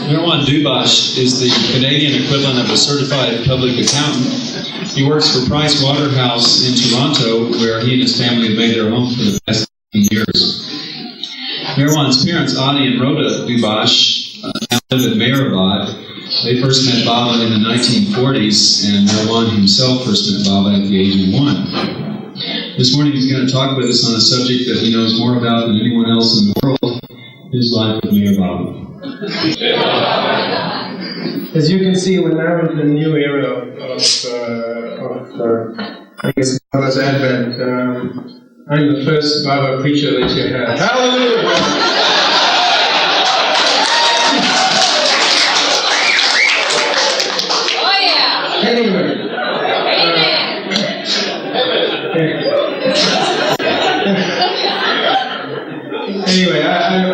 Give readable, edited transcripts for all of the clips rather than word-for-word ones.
Merwan Dubash is the Canadian equivalent of a certified public accountant. He works for Price Waterhouse in Toronto, where he and his family have made their home for the past 15 years. Merwan's parents, Adi and Rhoda Dubash, now live at MeherBabaLibrary. They first met Baba in the 1940s, and Merwan himself first met Baba at the age of 1. This morning he's going to talk with us on a subject that he knows more about than anyone else in the world, his life with Meher As you can see, we're now into a new era of I guess, Baba's advent. I'm the first Baba preacher that you had. Hallelujah! Anyway, I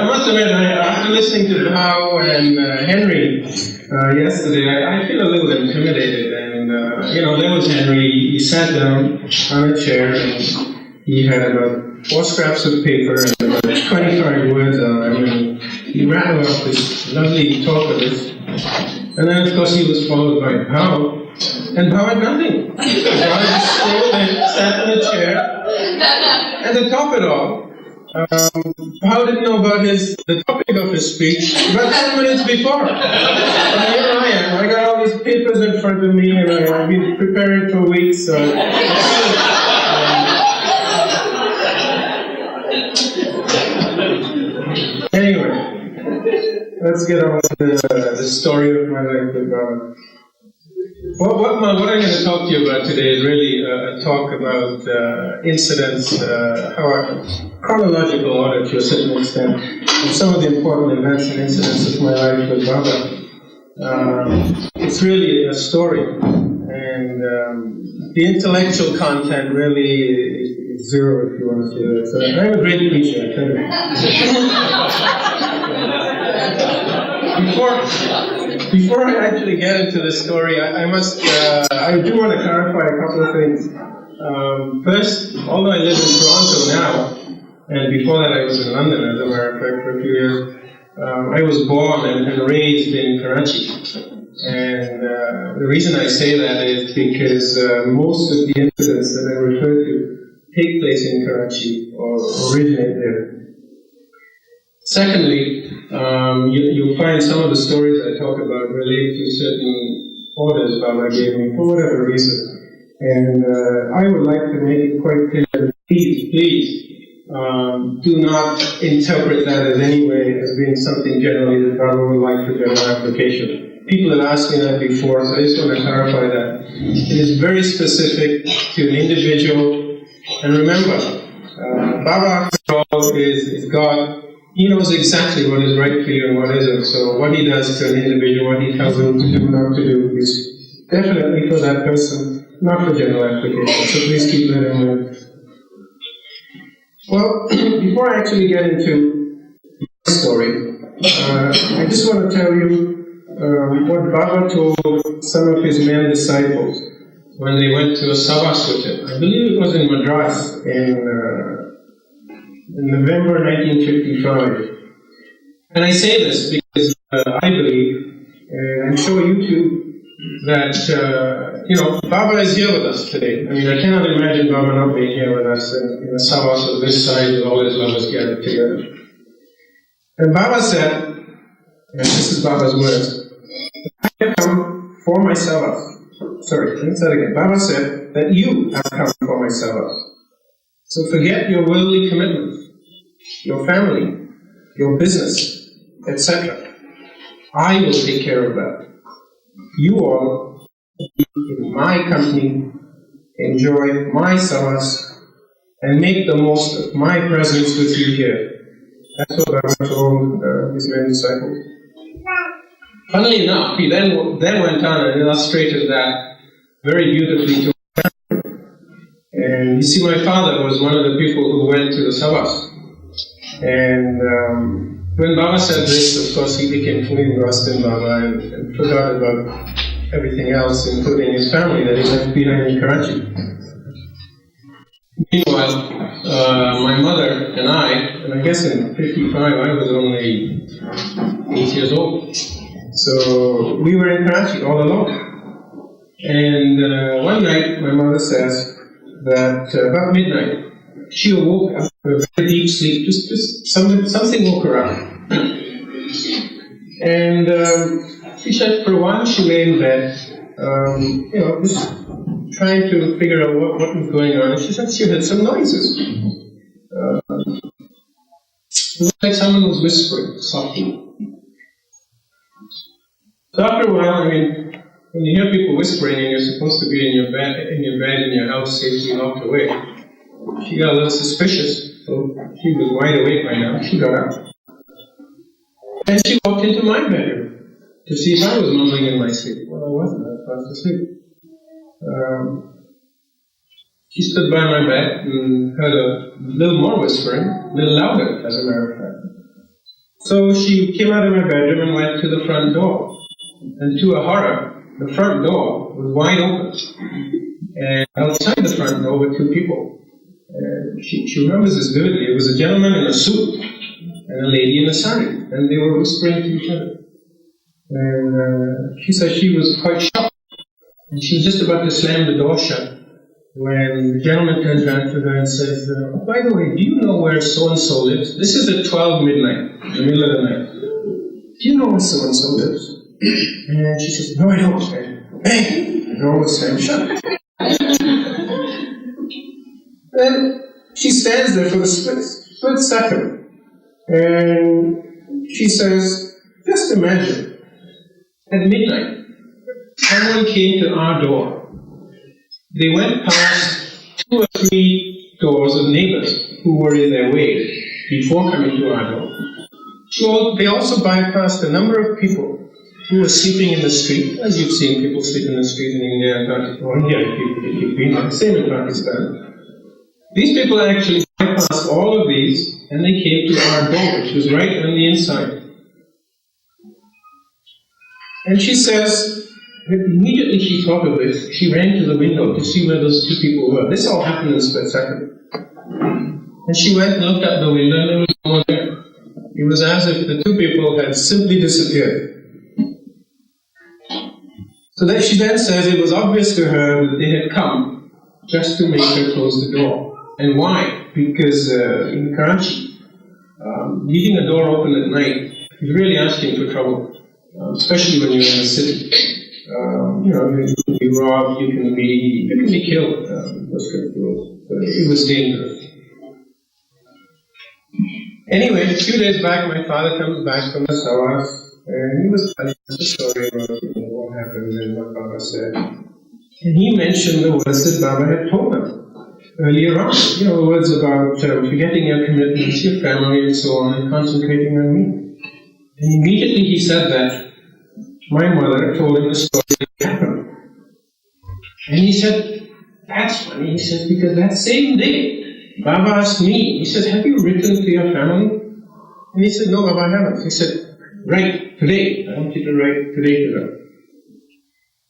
must admit, after listening to Bao and Henry yesterday, I feel a little intimidated. And there was Henry. He sat down on a chair and he had about 4 scraps of paper and about 25 words on them, and he rattled off this lovely talk of his. And then, of course, he was followed by Bao. And Bao had nothing. Bao just stayed there, sat in a chair, and to top it all, Bao didn't know about the topic of his speech about 10 minutes before. And here I am. I got all these papers in front of me, and I've been preparing for weeks. So anyway, let's get on with the story of my life with Baba. What I'm going to talk to you about today is really a talk about incidents, chronological order to a certain extent, and some of the important events and incidents of my life with Baba. It's really a story, and the intellectual content really is zero, if you want to say that. So I'm a great preacher, I tell you. Before I actually get into the story, I do want to clarify a couple of things. First, although I live in Toronto now, and before that I was in London, as a matter of fact, for a few years, I was born and raised in Karachi. And the reason I say that is because most of the incidents that I refer to take place in Karachi or originate there. Secondly, you'll find some of the stories I talk about relate to certain orders Baba gave me for whatever reason. And I would like to make it quite clear, please, do not interpret that as any way as being something generally that Baba would like for general application. People have asked me that before, so I just want to clarify that. It is very specific to an individual. And remember, Baba, after all, is God. He knows exactly what is right for you and what isn't. So what he does to an individual, what he tells him to do, not to do, is definitely for that person, not for general application. So please keep that in mind. Well, before I actually get into my story, I just want to tell you what Baba told some of his male disciples when they went to a Sabas with him. I believe it was in Madras in November 1955. And I say this because I believe, and I'm sure you too, that, Baba is here with us today. I mean, I cannot imagine Baba not being here with us in a Sabas of this size with all his lovers gathered together. And Baba said, and this is Baba's words, I have come for my Sabas. Sorry, let me say it again. Baba said that you have come for my Sabas. So forget your worldly commitments, your family, your business, etc. I will take care of that. You all, in my company, enjoy my savas, and make the most of my presence with you here. That's what Baba told his many disciples. Funnily enough, he then went on and illustrated that very beautifully to And you see, my father was one of the people who went to the Sabas. And when Baba said this, of course, he became fully engrossed in Baba and forgot about everything else, including his family that he left behind in Karachi. Meanwhile, my mother and I guess in 55, I was only 8 years old. So we were in Karachi all alone. And one night, my mother says that about midnight, she awoke after a very deep sleep. Just something woke her up. And she said for a while she lay in bed, just trying to figure out what was going on. And she said she heard some noises. It was like someone was whispering softly. So after a while, when you hear people whispering and you're supposed to be in your bed in your house safely locked away, she got a little suspicious. So she was wide awake by now. She got up. And she walked into my bedroom to see if I was mumbling in my sleep. Well, I wasn't. I was fast asleep. She stood by my bed and heard a little more whispering, a little louder, as a matter of fact. So she came out of my bedroom and went to the front door. And to her horror, the front door was wide open. And outside the front door were two people. She remembers this vividly. It was a gentleman in a suit and a lady in a sari. And they were whispering to each other. And she said she was quite shocked. And she was just about to slam the door shut when the gentleman turns around to her and says, by the way, do you know where so-and-so lives? This is at 12 midnight, in the middle of the night. Do you know where so-and-so lives? And she says, no, I don't. And bang! The door was slammed shut. Then she stands there for a split second. And she says, just imagine, at midnight, someone came to our door. They went past 2 or 3 doors of neighbors who were in their way before coming to our door. They also bypassed a number of people who were sleeping in the street, as you've seen people sleep in the street in India and Pakistan, or India, people being the same in Pakistan. These people actually bypassed all of these, and they came to our door, which was right on the inside. And she says, immediately she thought of this, she ran to the window to see where those 2 people were. This all happened in a split second. And she went and looked out the window, and there was no one there. It was as if the 2 people had simply disappeared. So then she then says it was obvious to her that they had come just to make her close the door. And why? Because in Karachi, leaving a door open at night is really asking for trouble, especially when you're in a city. You can be robbed, you can be killed. It was dangerous. Anyway, a few days back, my father comes back from the Sawas, and he was telling us a story about what happened and what Baba said. And he mentioned the words that Baba had told him earlier on. The words about forgetting your commitments, your family, and so on, and concentrating on me. And immediately he said that, my mother told him the story that happened. And he said, that's funny. He said, because that same day, Baba asked me, he said, have you written to your family? And he said, no, Baba, I haven't. He said, write today. I want you to write today to them.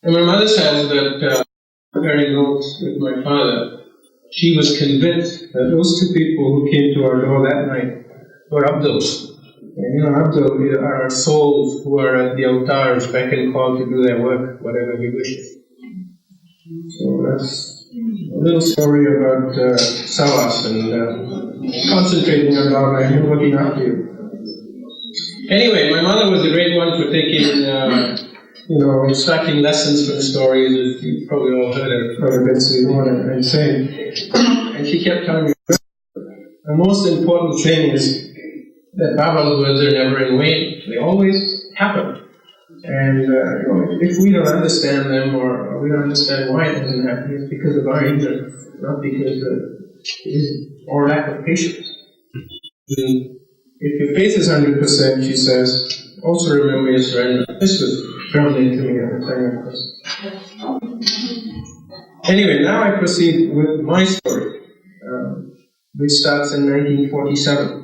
And my mother says that, comparing notes with my father, she was convinced that those 2 people who came to our door that night were Abduls. And Abdul are souls who are at the altars, beck and call to do their work, whatever he wishes. So that's a little story about Sawas and concentrating on Baba and him looking after you. Anyway, my mother was a great one for taking, extracting lessons from the stories, as you probably all heard a bit, so you know what I'm saying. And she kept telling me, the most important thing is that Baba's words are never in vain. They always happen. And if we don't understand them or we don't understand why it doesn't happen, it's because of our ignorance, not because of our lack of patience. And if your faith is 100%, she says, also remember your surrender. This was drummed into me at the time, of course. Anyway, now I proceed with my story, which starts in 1947.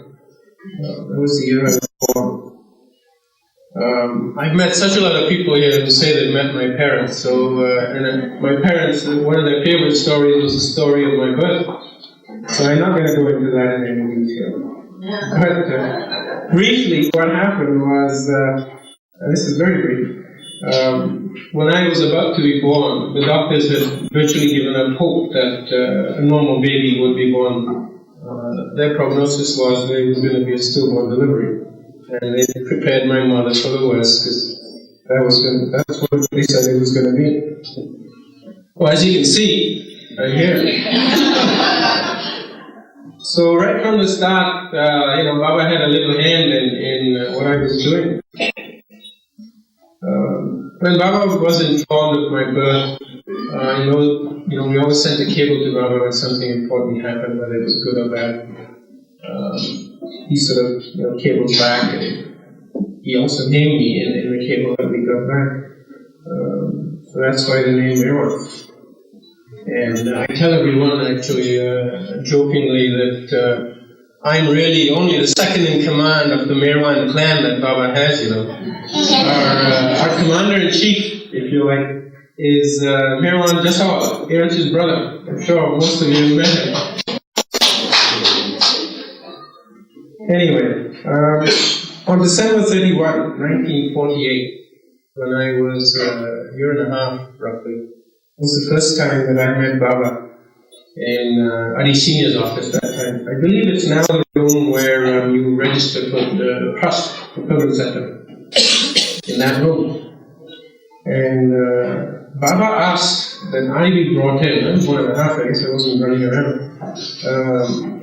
That was the year I was born. I've met such a lot of people here who say they've met my parents. So, my parents, one of their favorite stories was the story of my birth. So I'm not going to go into that in any detail. But briefly, what happened was, and this is very brief, when I was about to be born, the doctors had virtually given up hope that a normal baby would be born. Their prognosis was that it was going to be a stillborn delivery. And they prepared my mother for the worst, because that's what they said it was going to be. Well, as you can see, I'm here. So right from the start, Baba had a little hand in what I was doing. When Baba was informed of my birth, we always sent a cable to Baba when something important happened, whether it was good or bad. He sort of cabled back, and he also named me in the cable that we got back. So that's why the name Merwan. And I tell everyone, actually, jokingly, that I'm really only the second in command of the Merwan clan that Baba has, Our commander-in-chief, if you like, is Merwan Dubash, Eric's brother. I'm sure most of you have met him. Anyway, on December 31, 1948, when I was a year and a half, roughly, was the first time that I met Baba in Adi Senior's office that time. I believe it's now the room where you register for the trust, the Pilgrim Center, in that room. And Baba asked that I be brought in. I was 1.5, I guess I wasn't running around.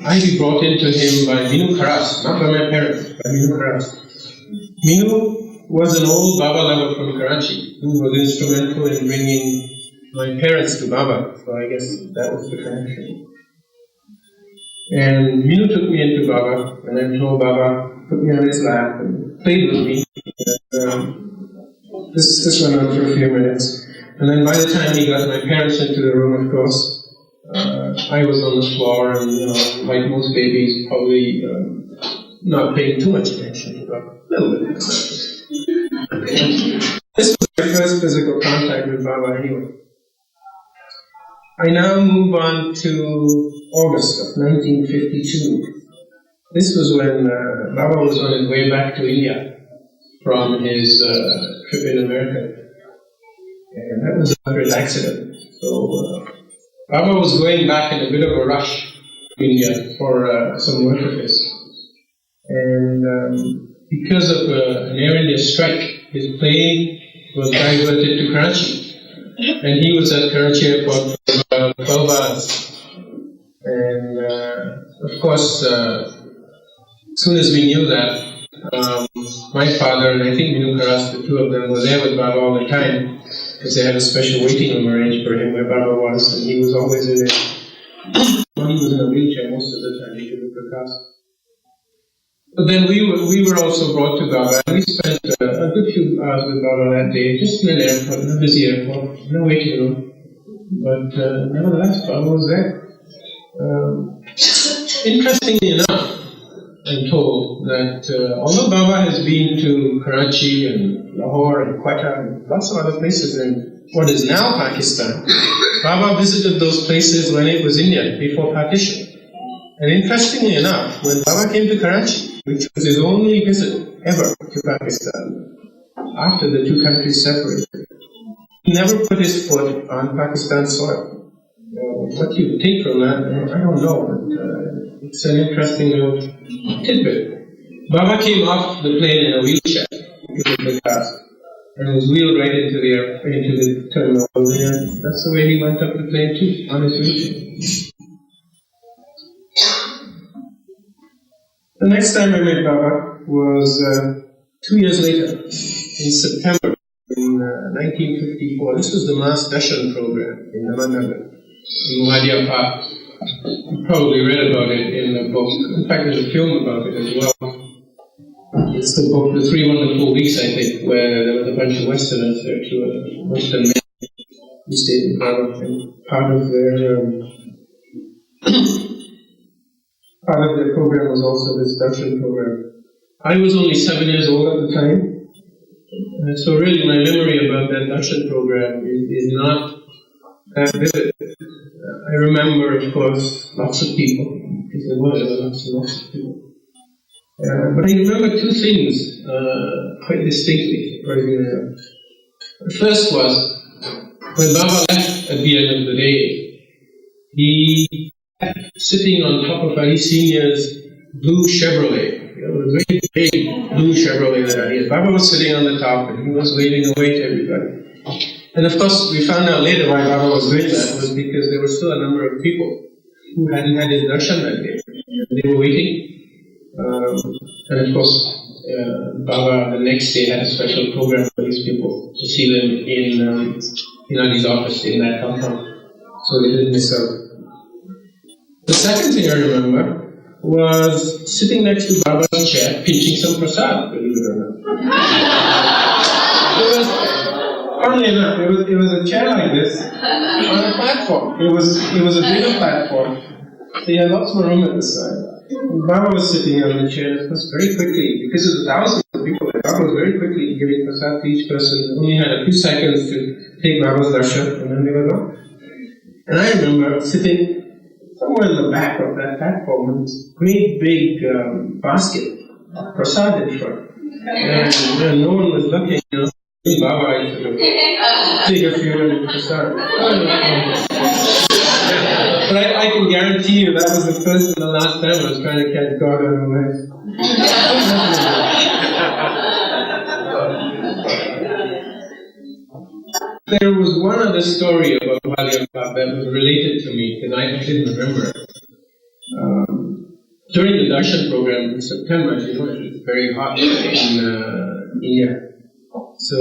I be brought in to him by Minu Karas, not by my parents, by Minu Karas. Minu was an old Baba lover from Karachi who was instrumental in bringing my parents to Baba, so I guess that was the connection. And Minu took me into Baba, and I told Baba, put me on his lap and played with me. This went on for a few minutes. And then by the time he got my parents into the room, of course, I was on the floor and, like most babies, probably not paying too much attention, but a little bit. This was my first physical contact with Baba anyway. I now move on to August of 1952. This was when Baba was on his way back to India from his trip in America. And that was after his accident. So Baba was going back in a bit of a rush to India for some work of his. And because of an Air India strike, his plane was diverted to Karachi. And he was at Karachi airport for about 12 hours. And of course, as soon as we knew that, my father and I think Minu Karas, the two of them, were there with Baba all the time, because they had a special waiting room arranged for him where Baba was, and he was always in it. Well, he was in a wheelchair most of the time because of the cast. But then we were also brought to Baba, and we spent a good few hours with Baba that day, just in an airport, in a busy airport, no waiting room. But nevertheless, Baba was there. Interestingly enough, I'm told that although Baba has been to Karachi and Lahore and Quetta and lots of other places in what is now Pakistan, Baba visited those places when it was India, before partition. And interestingly enough, when Baba came to Karachi, which was his only visit ever to Pakistan, after the two countries separated, he never put his foot on Pakistan soil. What you take from that, I don't know, but it's an interesting little tidbit. Baba came off the plane in a wheelchair because of the cast, and was wheeled right into the terminal, and that's the way he went up the plane too, on his wheelchair. The next time I met Baba was 2 years later, in September in 1954. This was the mass darshan program in Ahmednagar, in Wadia Park. You probably read about it in the book. In fact, there's a film about it as well. It's the book, The 3 Wonderful Weeks, I think, where there was a bunch of Westerners there too, Western men who stayed in Baba, and part of their program was also this darshan program. I was only 7 years old at the time, so really my memory about that darshan program is not that vivid. I remember, of course, lots of people, because there were lots and lots of people. But I remember two things quite distinctly. The first was, when Baba left at the end of the day, he sitting on top of Ali Senior's blue Chevrolet. It was a very big blue Chevrolet that I had. Baba was sitting on the top and he was waving away to everybody. And of course, we found out later why Baba was doing that was because there were still a number of people who hadn't had his darshan that day. They were waiting. And of course, Baba the next day had a special program for these people to see them in Ali's office in that compound. So they didn't miss out. The second thing I remember was sitting next to Baba's chair, pinching some prasad, believe it or not. Funnily enough, it was a chair like this on a platform. It was a bigger platform. So you had lots more room at the side. And Baba was sitting on the chair, of course, very quickly, because of the thousands of people, Baba was very quickly giving prasad to each person. Only had a few seconds to take Baba's darshan, and then they were gone. And I remember sitting somewhere in the back of that platform with this great big basket of prasad in front. And no one was looking, Baba, I sort of take a few and prasad. But I can guarantee you that was the first and the last time I was trying to catch God out of my life. There was one other story about Wali Abba that was related to me, because I didn't remember it. During the darshan program in September, as you know, it was very hot in India. So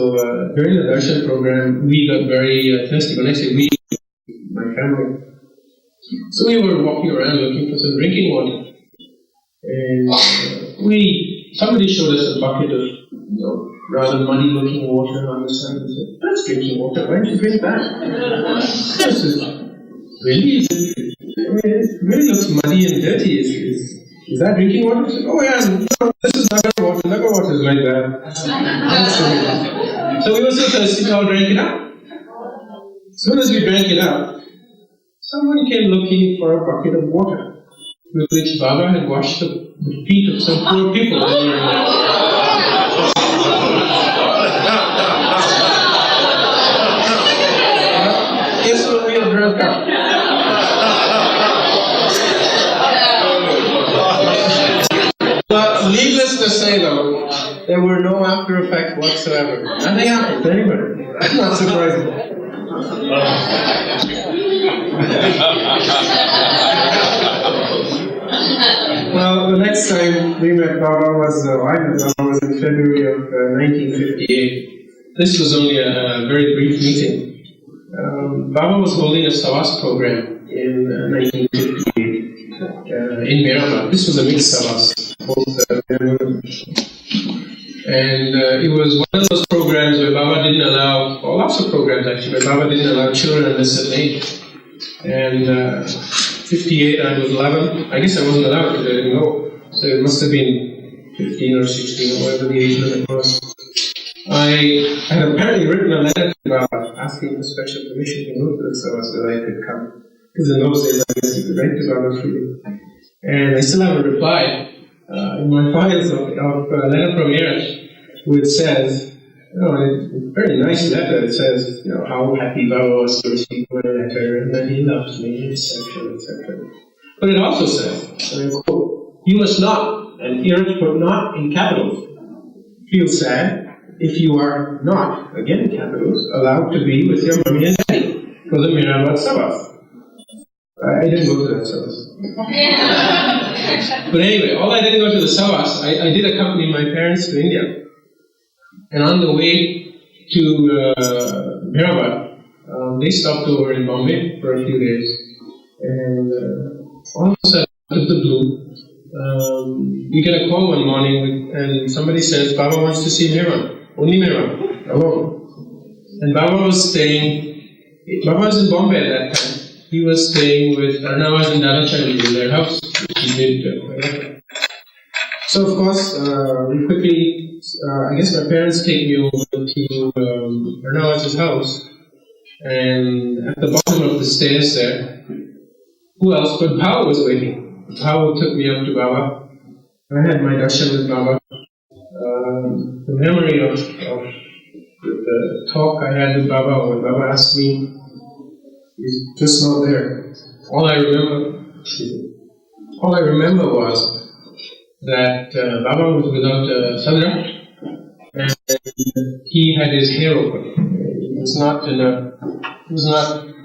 during the darshan program, we got very thirsty. When I say we, my family. So we were walking around looking for some drinking water. And somebody showed us a bucket of, rather muddy-looking water on the side. We said, "That's drinking water. Why don't you drink that?" I said, "Really? It really looks muddy and dirty. Is that drinking water?" I said, "Oh yeah, no, this is Nagar water. Nagar water is like that." So we were so thirsty, we all drank it up. As soon as we drank it up, someone came looking for a bucket of water, with which Baba had washed the feet of some poor people. Guess what we had drunk up? But needless to say though, there were no after effects whatsoever. Nothing happened to anybody. That's not surprising. Well, the next time we met Baba was in February of 1958. This was only a very brief meeting. Baba was holding a Savas program in 1958 in MeherBabaLibrary. This was a mixed Savas, and it was one of those programs where Baba didn't allow, or lots of programs actually, where Baba didn't allow children under a certain age. And 58, I was 11. I guess I wasn't allowed because I didn't go. So it must have been 15 or 16 or whatever the age limit was. I had apparently written a letter to Baba asking for special permission to go to the Savas so that I could come. Because in those days, I guess you could write to Baba freely. And I still haven't replied. In my files of a letter from Iraj, which says, it's a very nice letter. It says, how happy Baba was to receive my letter and that he loves me, etc., etc. But it also says, and I quote, "You must not," and Iraj put "not" in capitals, "feel sad if you are not," again in capitals, "allowed to be with your mommy and daddy for the MeherBabaLibrary Savas." I didn't go to that Savas. But anyway, although I didn't go to the Savas, I did accompany my parents to India. And on the way to MeherBabaLibrary, they stopped over in Bombay for a few days. And all of a sudden, out of the blue, we get a call one morning and somebody says, "Baba wants to see Merwan, only Merwan, alone." And Baba was in Bombay at that time. He was staying with Arnavas and Dadachand in their house, which he did. So of course, we quickly, I guess my parents take me over to Arnavas' house, and at the bottom of the stairs there, who else but Baba was waiting. Baba took me up to Baba. I had my darshan with Baba. The memory of the talk I had with Baba, when Baba asked me, is just not there. All I remember was that Baba was without sadra, and he had his hair open. It was not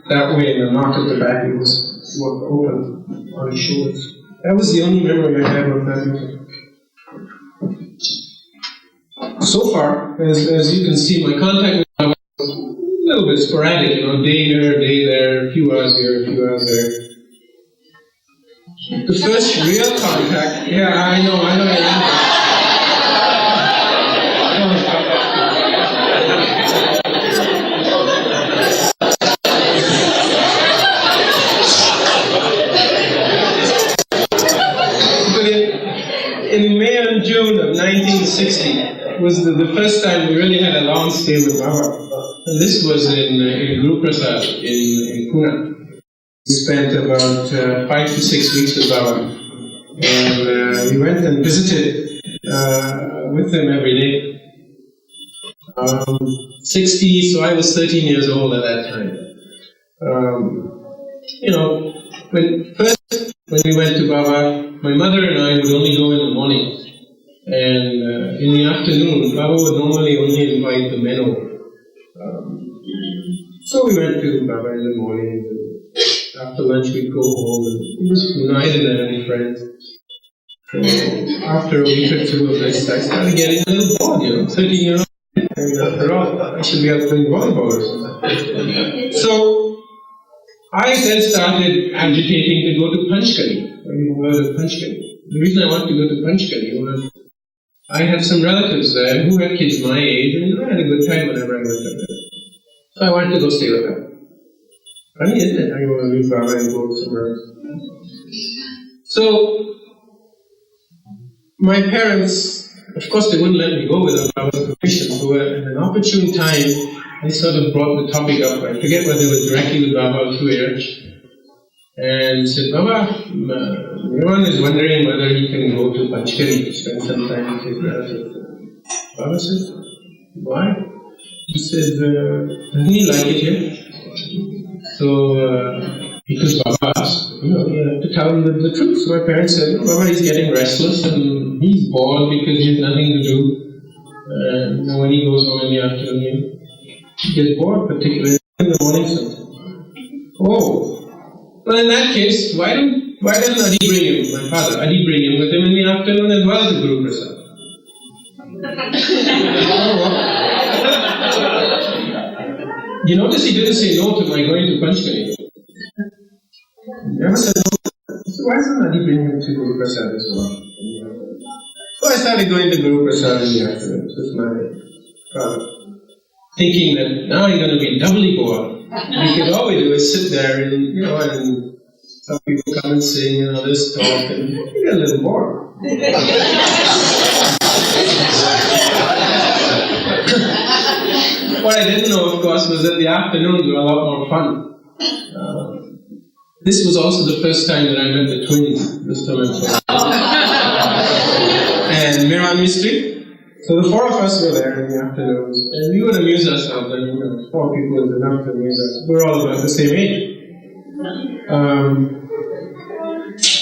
that way in the knot at the back. It was open on his shoulders. That was the only memory I have of that meeting. So far, as you can see, my contact with Baba was a little bit sporadic, day here, day there, a few hours here, a few hours there. The first real contact, yeah, I know. But in May and June of 1960 was the first time we really had a long stay with Baba. And this was in Guru Prasad in Pune. We spent about 5 to 6 weeks with Baba, and we went and visited with him every day. 60, so I was 13 years old at that time. When we went to Baba, my mother and I would only go in the morning, and in the afternoon, Baba would normally only invite the men over. So we went to Baba in the morning. After lunch, we'd go home, and it was Pune. I didn't have any friends. So after a week or two of this, I started getting a little bored, 13-year-old. And after all, I should be out playing volleyball or something. So I then started agitating to go to Panchkali. You've heard of Panchkali. The reason I wanted to go to Panchkali was I had some relatives there who had kids my age, and I had a good time whenever I went there. So I wanted to go stay with them. Funny, isn't it? I want to leave Baba and go somewhere else. So, my parents, of course, they wouldn't let me go without Baba's permission. So, at an opportune time, I sort of brought the topic up. I forget whether it was directly with Baba or through Erich. And said, Baba, Merwan is wondering whether he can go to Panchkali to spend some time with his relatives. Baba said, why? He said, doesn't he like it here? So, because Baba asked, you have to tell him the truth. So my parents said, Baba is getting restless and he's bored because he has nothing to do. When he goes home in the afternoon, he gets bored, particularly in the morning. So, well, in that case, why doesn't Adi bring him, my father, Adi bring him with him in the afternoon as well as the Guru Prasad? You notice he didn't say no to my going to Panchkali. He never said no. So why doesn't Adi bring him to Guru Prasad as well? So I started going to Guru Prasad in the afternoon with my father, thinking that now I'm going to be doubly bored. Because all we do is sit there and, and some people come and sing, this talk, and you get a little bored. What I didn't know, of course, was that the afternoons were a lot more fun. This was also the first time that I met the twins, Mr. and Merwan Mistry. So the four of us were there in the afternoons, and we would amuse ourselves. And 4 people is enough to amuse us. We're all about the same age.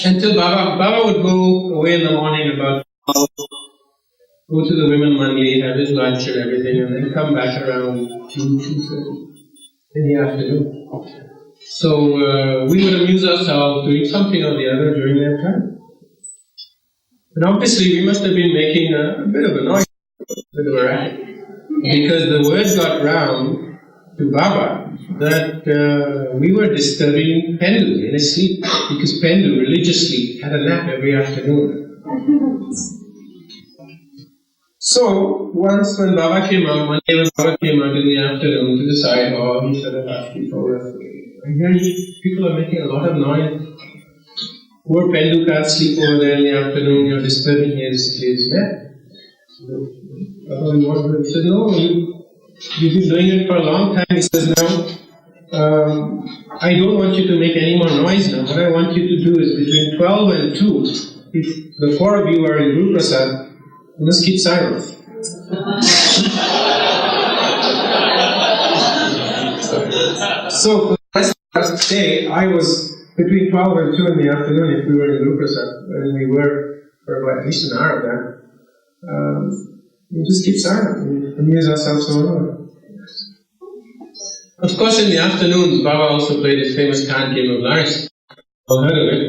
Until Baba would go away in the morning about 12, go to the women monthly, have his lunch and everything, and then come back around 2:30 in the afternoon. So we would amuse ourselves doing something or the other during that time. And obviously we must have been making a bit of a noise, a bit of a racket, because the word got round to Baba that we were disturbing Pendu in his sleep, because Pendu religiously had a nap every afternoon. So, once when Baba came out, one day when Baba came out in the afternoon to the side hall, he sort of asked people, I hear people are making a lot of noise. Poor Pendu can't sleep over there in the afternoon, you're disturbing his nap. He said, no, you've been doing it for a long time. He says, no, I don't want you to make any more noise now. What I want you to do is between 12 and 2, if the four of you are in Guru Prasad, you must keep silent. So for the rest of the day, I was between 12 and 2 in the afternoon if we were in Guru Prasad, and we were for about at least an hour there. We just keep silent and amuse ourselves so much. Of course, in the afternoons, Baba also played his famous card game of Laris. I've heard of it.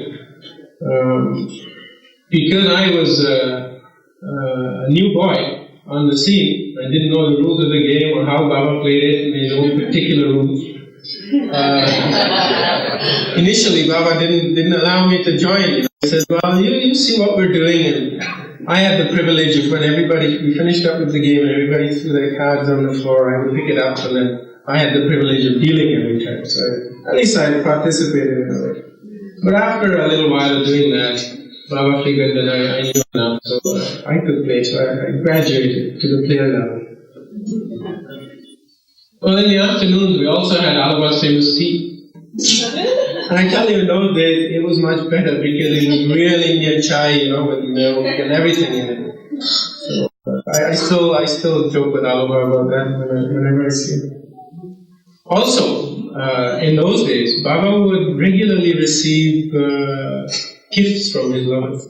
Because I was a new boy on the scene, I didn't know the rules of the game or how Baba played it in his own particular rules. Initially, Baba didn't allow me to join. He said, well, you see what we're doing. And I had the privilege of when we finished up with the game and everybody threw their cards on the floor, I would pick it up and then I had the privilege of dealing every time. So at least I participated in it. But after a little while of doing that, Baba figured that I knew enough, so I could play, so I graduated to the player level. Well, in the afternoons, we also had Allahabad's famous tea. And I tell you, in those days, it was much better because it was real Indian chai, with milk and everything in it. So I still joke with Allahabad about that whenever I see it. Also, in those days, Baba would regularly receive gifts from his lovers.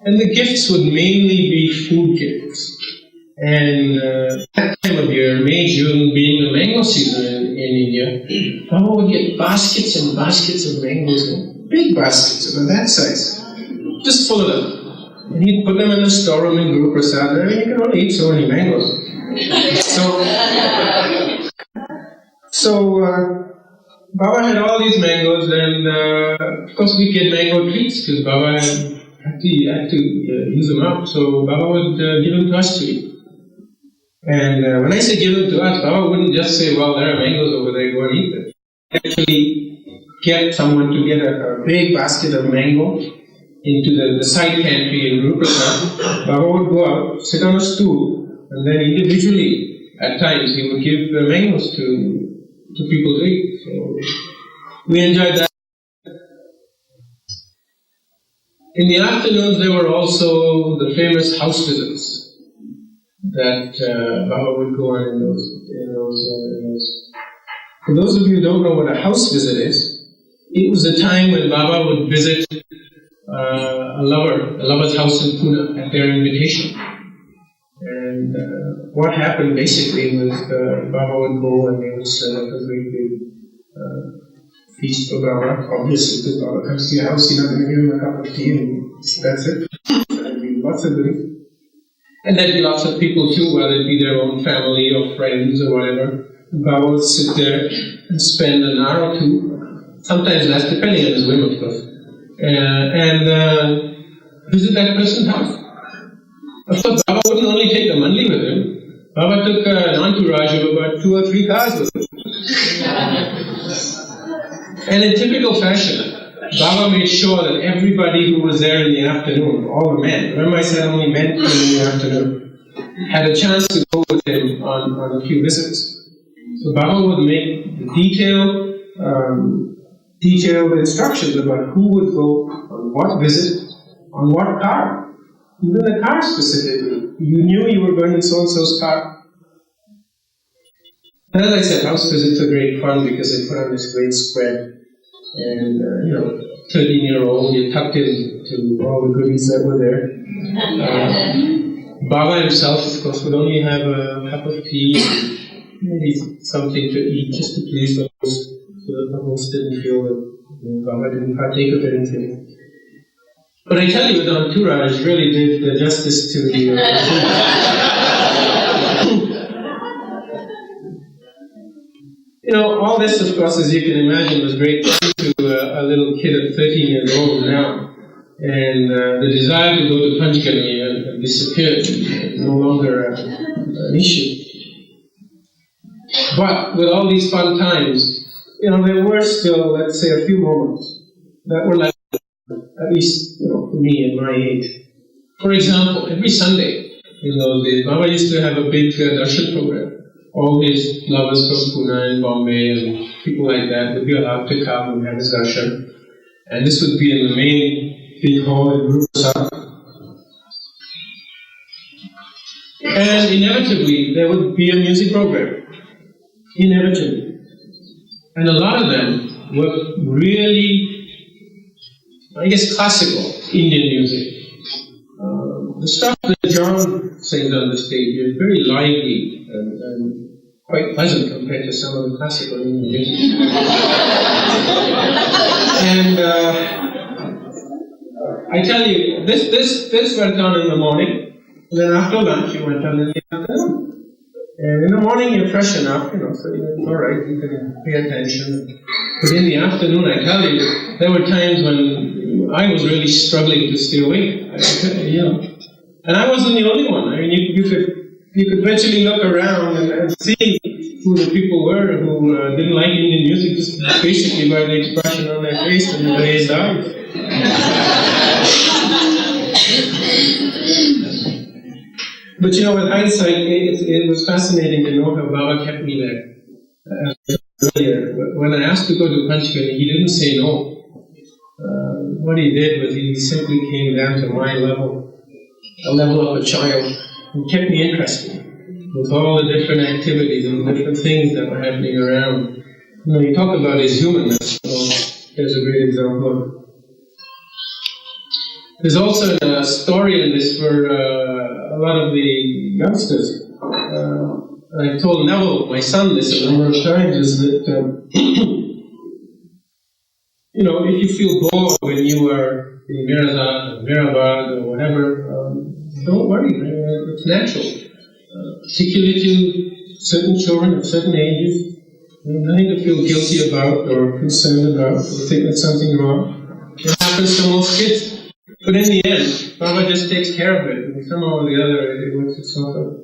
And the gifts would mainly be food gifts. And that time of year, May, June, being the mango season in India, Baba would get baskets and baskets of mangoes, big baskets about that size, just full of them. And he'd put them in the storeroom in Guru Prasad, and you can only eat so many mangoes. So Baba had all these mangoes, and of course we get mango treats because Baba had to use them up. So Baba would give them to us to eat. And when I say give them to us, Baba wouldn't just say, well, there are mangoes over there, go and eat them. Actually, get someone to get a big basket of mango into the side pantry in Guru Prasad. Baba would go out, sit on a stool, and then individually, at times, he would give the mangoes to people to eat. So we enjoyed that. In the afternoons, there were also the famous house visits that Baba would go on in those. For those of you who don't know what a house visit is, it was a time when Baba would visit a lover's house in Pune at their invitation. And what happened basically was Baba would go and they would set up a great big feast for Baba. Obviously, because Baba comes to your house, you're not going to give him a cup of tea and that's it. There'd be lots of drinks. And there'd be lots of people too, whether it be their own family or friends or whatever. And Baba would sit there and spend an hour or two, sometimes less, depending on his whim, of course, and visit that person's house. Of course, Baba wouldn't only take the money with him. Baba took an entourage of about 2 or 3 cars with him. And in typical fashion, Baba made sure that everybody who was there in the afternoon, all the men, remember I said only men came in the afternoon, had a chance to go with him on a few visits. So Baba would make detailed instructions about who would go on what visit, on what car. Even the car specifically. You knew you were going in so-and-so's car. And as I said, house visits are great fun because they put on this great spread. And, 13-year-old, you're tucked into all the goodies that were there. Baba himself, of course, would only have a cup of tea, maybe something to eat just to please the host, so that the host didn't feel that Baba didn't partake of anything. But I tell you, the entourage really did justice to the all this, of course, as you can imagine, was great fun to a little kid of 13 years old now. And the desire to go to Panchgani had disappeared, no longer an issue. But with all these fun times, there were still, let's say, a few moments that were like, at least, for me at my age. For example, every Sunday in those days, Baba used to have a big darshan program. All his lovers from Pune and Bombay and people like that would be allowed to come and have his darshan. And this would be in the main big hall in Guru Prasad. Prasad. And inevitably, there would be a music program. Inevitably. And a lot of them were really, I guess, classical Indian music. The stuff that John sings on the stage is very lively and quite pleasant compared to some of the classical Indian music. And I tell you, this went on in the morning, and then after lunch it went on in the afternoon. And in the morning you're fresh enough, so it's all right, you can pay attention. But in the afternoon, I tell you, there were times when I was really struggling to stay awake. And I wasn't the only one. I mean, you could virtually look around and see who the people were who didn't like Indian music, just basically by the expression on their face and the raised eyes. But with hindsight, it was fascinating to know how Baba kept me there. Earlier, when I asked to go to Panchgani, he didn't say no. What he did was he simply came down to my level, a level of a child, and kept me interested with all the different activities and different things that were happening around. You talk about his humanness, so there's a great example. There's also a story in this for a lot of the youngsters. I've told Neville, my son, this a number of times, is that, if you feel bored when you are in Mirzad or Mirabad or whatever, don't worry, it's natural. Particularly to certain children of certain ages, nothing to feel guilty about or concerned about or think that something wrong. It happens to most kids. But in the end, Baba just takes care of it, and somehow or the other it works itself out.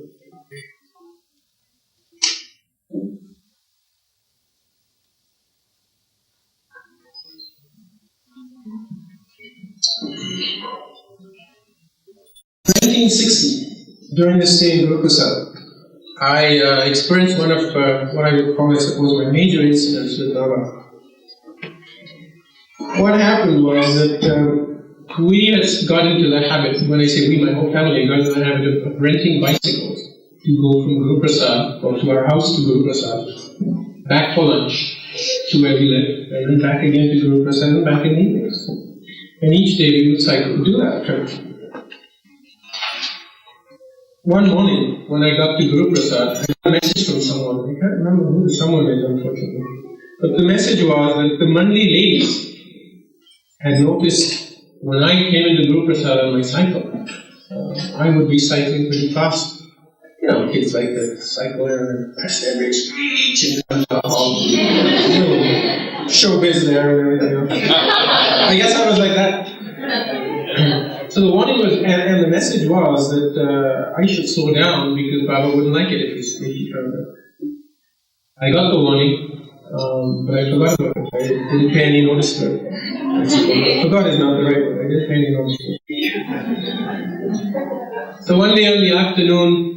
In 1960, during the stay in Guru Prasad, I experienced one of what I would call, I suppose, my major incidents with Baba. What happened was that we had got into the habit, when I say we, my whole family got into the habit of renting bicycles to go from Guru Prasad, or to our house to Guru Prasad, back for lunch to where we lived, and then back again to Guru Prasad and back in the evenings. And each day we would cycle to do that trip. One morning, when I got to Guru Prasad, I got a message from someone. I can't remember who the someone is, unfortunately. But the message was that the Mandi ladies had noticed when I came into Guru Prasad on my cycle, I would be cycling pretty fast. Kids like to cycle and press their brakes, and come to the hall. Showbiz there and everything. I guess I was like that. So the warning was, and the message was that I should slow down because Baba wouldn't like it if he turned up. I got the warning. But I forgot about it. I didn't pay any notice to it. Forgot is not the right word. I didn't pay any notice to it. So one day in the afternoon,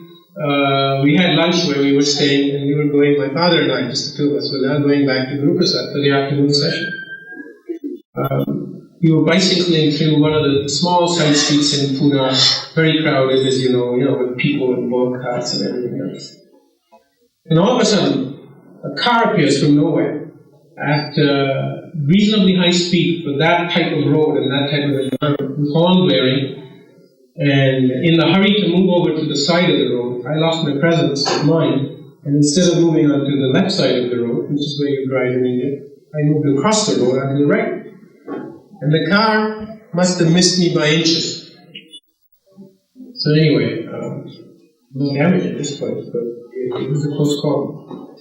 we had lunch where we were staying, and we were going, my father and I, just the two of us, were now going back to Guru Prasad for the afternoon session. We were bicycling through one of the small side streets in Pune, very crowded, as you know, with people and bulk carts and everything else. And all of a sudden, a car appears from nowhere at reasonably high speed for that type of road and that type of environment, with horn blaring. And in the hurry to move over to the side of the road, I lost my presence of mind. And instead of moving on to the left side of the road, which is where you drive in India, I moved across the road onto the right. And the car must have missed me by inches. So anyway, no damage at this point, but it was a close call.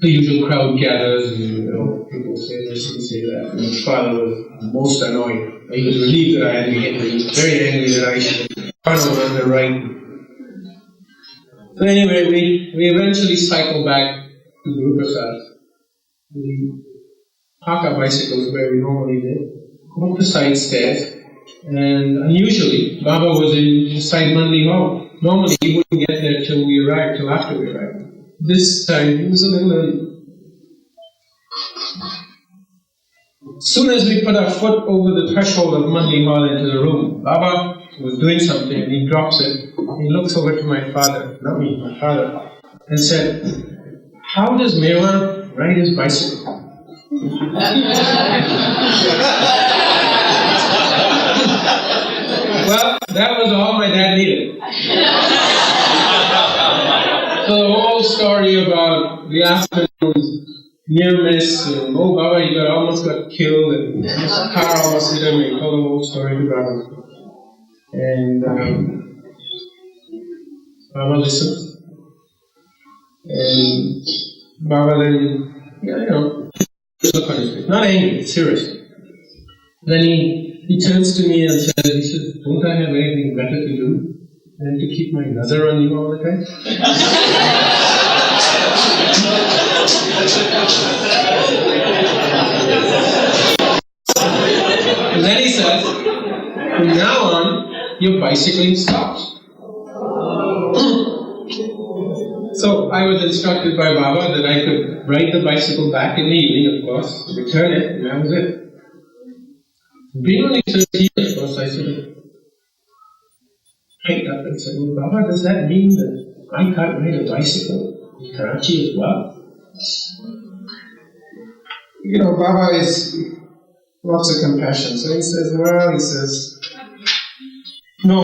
The usual crowd gathers, and people say this and say that. And my father was most annoyed. He was relieved that I had been hit. He was very angry that I should tunnel on the right. So anyway, we eventually cycled back to Guru Prasad. We park our bicycles where we normally did, go up the side stairs, and unusually, Baba was inside Mandi Hall. Normally, he wouldn't get there till we arrived, till after we arrived. This time, he was a little early. As soon as we put our foot over the threshold of Mandi Hall into the room, Baba was doing something and he drops it. He looks over to my father, not me, my father, and said, "How does Merwan ride his bicycle?" Well, that was all my dad needed. So the whole story about the afternoon near miss, and oh Baba, he almost got killed, and his car almost hit him, and he told the whole story to Baba. And Baba listened. And Baba then, look on his face, not angry, serious. Then he turns to me and says, "Don't I have anything better to do than to keep my nazar on you all the time?" And then he says, "From now on, your bicycling stops." So I was instructed by Baba that I could ride the bicycle back in the evening, of course, return it, and that was it. Being only 13, of course, I sort of picked up and said, "Well, Baba, does that mean that I can't ride a bicycle in Karachi as well?" Baba is lots of compassion. So he says, "No,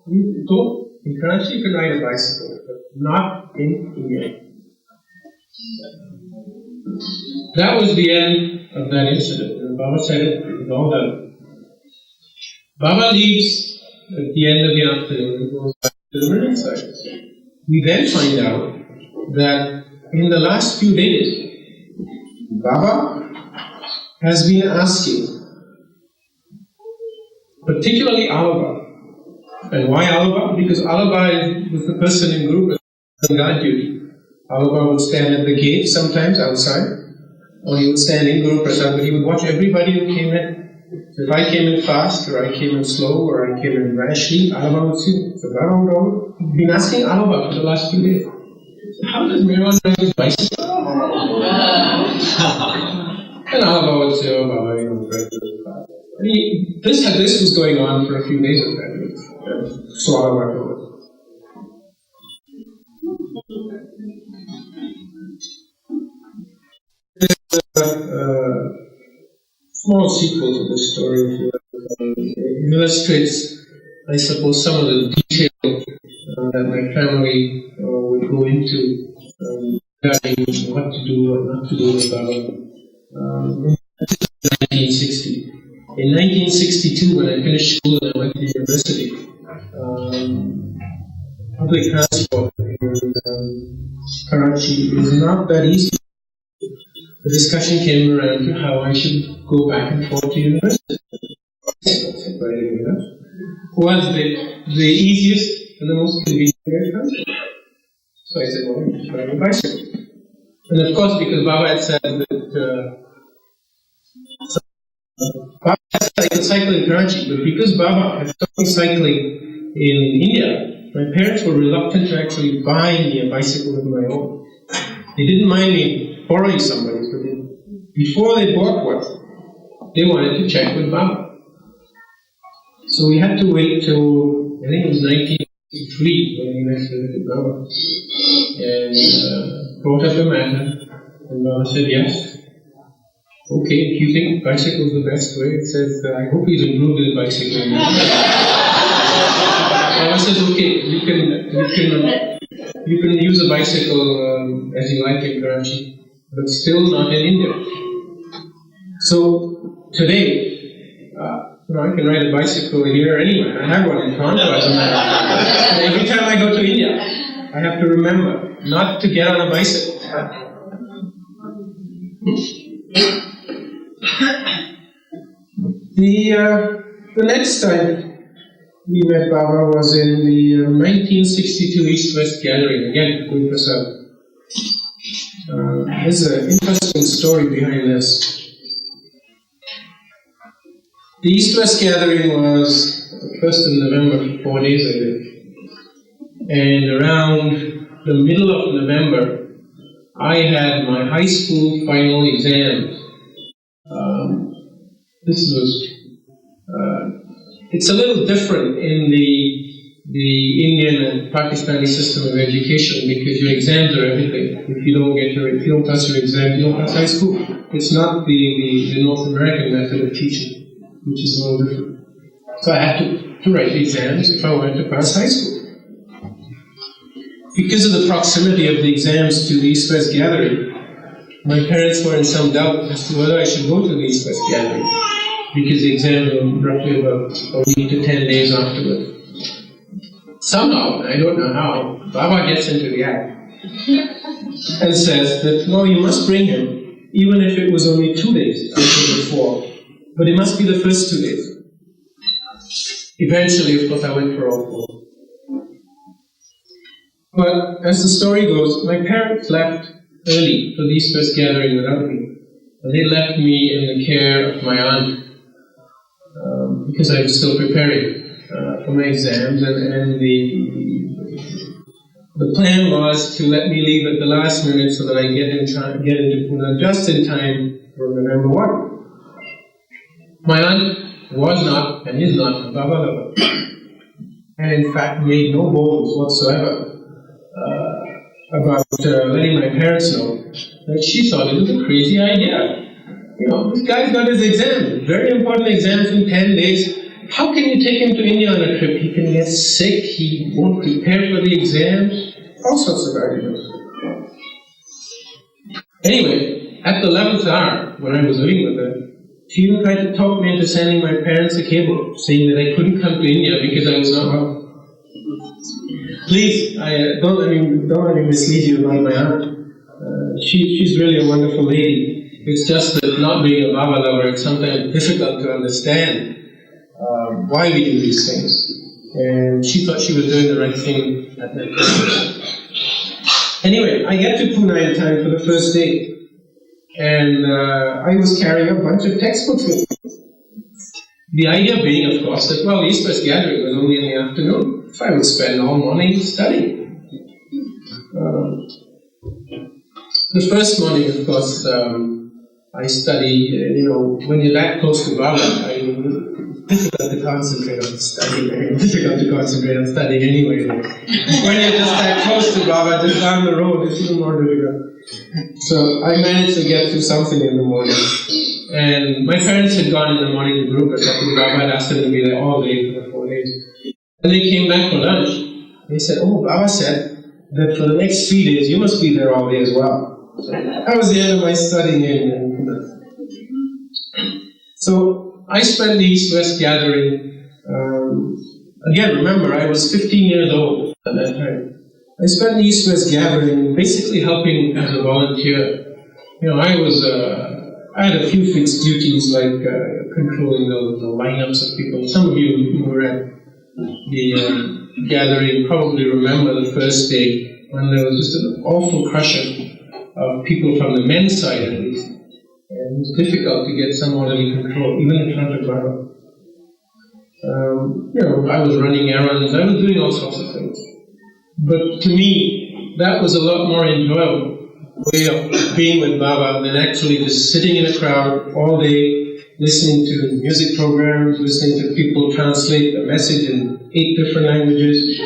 you don't. In Karachi, you can ride a bicycle, but not in India." That was the end of that incident. And Baba said it was all done. Baba leaves at the end of the afternoon and goes back to the marine side. We then find out that in the last few days, Baba has been asking, particularly Alaba. And why Alaba? Because Alaba was the person in group on guard duty. Alaba would stand at the gate sometimes outside, or he would stand in group or something, but he would watch everybody who came in. So if I came in fast, or I came in slow, or I came in rashly, Alaba would see. So Baba would been asking Alaba for the last few days, "How does Merwan ride his bicycle?" And Alaba would say, "Oh Baba, this was going on for a few days of that. Swallow our food. Small sequel to this story, if you like. It illustrates, I suppose, some of the detail that my family would go into regarding what to do, what not to do with Baba. In 1960. In 1962, when I finished school and I went to university, public transport in Karachi is not that easy. The discussion came around to how I should go back and forth to university. Was the easiest and the most convenient way of transport. So I said, "Well, I'm just riding a bicycle." And of course, because Baba had said that Baba had said I could cycle in Karachi, but because Baba had taught me cycling in India, my parents were reluctant to actually buy me a bicycle of my own. They didn't mind me borrowing somebody's, but before they bought one, they wanted to check with Baba. So we had to wait till, I think it was 1983 when we next visited Baba, and brought up the matter, and Baba said, "Yes. Okay, if you think bicycle is the best way," it says, "I hope he's improved his bicycle." Baba says, "Okay, you can use a bicycle as you like in Karachi, but still not in India." So today, I can ride a bicycle here or anywhere. I have one in Toronto, as a matter of fact. Every time I go to India, I have to remember not to get on a bicycle. The next time we met Baba was in the 1962 East-West Gathering, again, going for some. There's an interesting story behind this. The East-West Gathering was the 1st of November, 4 days ago. And around the middle of November, I had my high school final exams This was, it's a little different in the Indian and Pakistani system of education because your exams are everything. If you don't pass your exam, you don't pass high school. It's not the North American method of teaching, which is a little different. So I had to write the exams if I wanted to pass high school. Because of the proximity of the exams to the East-West Gathering, my parents were in some doubt as to whether I should go to the East-West Gathering, because the exams were roughly about a week to 10 days afterwards. Somehow, I don't know how, Baba gets into the act and says that, no, you must bring him, even if it was only 2 days after the fall, but it must be the first 2 days. Eventually, of course, I went for all 4. But as the story goes, my parents left early for the East-West Gathering without me. And they left me in the care of my aunt because I was still preparing for my exams. And the plan was to let me leave at the last minute so that I get into Pune just in time for November 1. My aunt was not and is not a Baba lover, and in fact made no bones whatsoever about letting my parents know that she thought it was a crazy idea. You know, this guy's got his exam, very important exams in 10 days. How can you take him to India on a trip? He can get sick, he won't prepare for the exams, all sorts of arguments. Anyway, at the 11th hour, when I was living with her, she even tried to talk me into sending my parents a cable, saying that I couldn't come to India because I was not well. Please, don't let me mislead you about my aunt. She's really a wonderful lady. It's just that not being a Baba lover, it's sometimes difficult to understand why we do these things. And she thought she was doing the right thing at that time. Anyway, I get to Pune in time for the first day. And I was carrying a bunch of textbooks with me. The idea being, of course, that, well, the East-West Gathering was only in the afternoon. If I would spend all morning studying. The first morning, of course, I study, when you're that close to Baba, it's difficult to concentrate on studying. It's difficult to concentrate on studying anyway. When you're just that close to Baba, just down the road, it's even more difficult. So I managed to get through something in the morning. And my parents had gone in the morning to group, but Baba had asked them to be there all day for the 4 days. And they came back for lunch. They said, oh, Baba said that for the next 3 days you must be there all day as well. That was the end of my studying in Pune. So I spent the East-West Gathering. Again, remember, I was 15 years old at that time. I spent the East-West Gathering basically helping as a volunteer. I had a few fixed duties like controlling the lineups of people. Some of you who were at the gathering probably remember the first day when there was just an awful crush of people from the men's side at least. And it was difficult to get some orderly control, even in front of Baba. I was running errands, I was doing all sorts of things. But to me, that was a lot more enjoyable way of being with Baba than actually just sitting in a crowd all day, listening to music programs, listening to people translate a message in 8 different languages.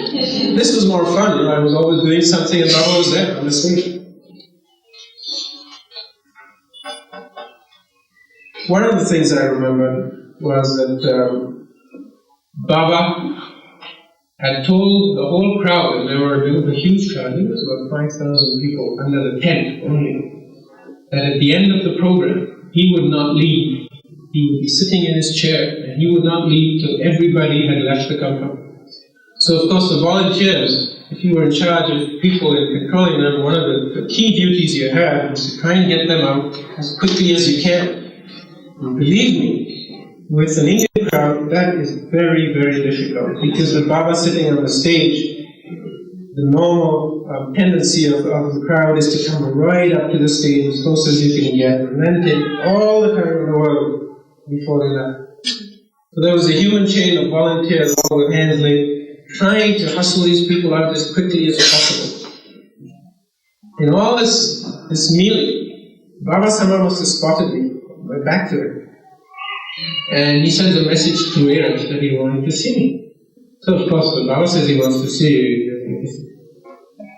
This was more fun. I was always doing something and Baba was there on the stage. One of the things I remember was that Baba had told the whole crowd, and there was a huge crowd, I think it was about 5,000 people under the tent only, that at the end of the program, he would not leave. He would be sitting in his chair, and he would not leave till everybody had left the compound. So, of course, the volunteers, if you were in charge of people and controlling them, one of the key duties you had was to try and get them out as quickly as you can. And believe me, with an Indian crowd, that is very, very difficult, because with Baba sitting on the stage, the normal tendency of the crowd is to come right up to the stage as close as you can get, and then take all the time in the world before they left. So there was a human chain of volunteers, all with hands laid, trying to hustle these people out as quickly as possible. In all this mealing, Baba Sama must have spotted me. Went back to it. And he sends a message to Erev that he wanted to see me. So of course, when Baba says he wants to see you, you just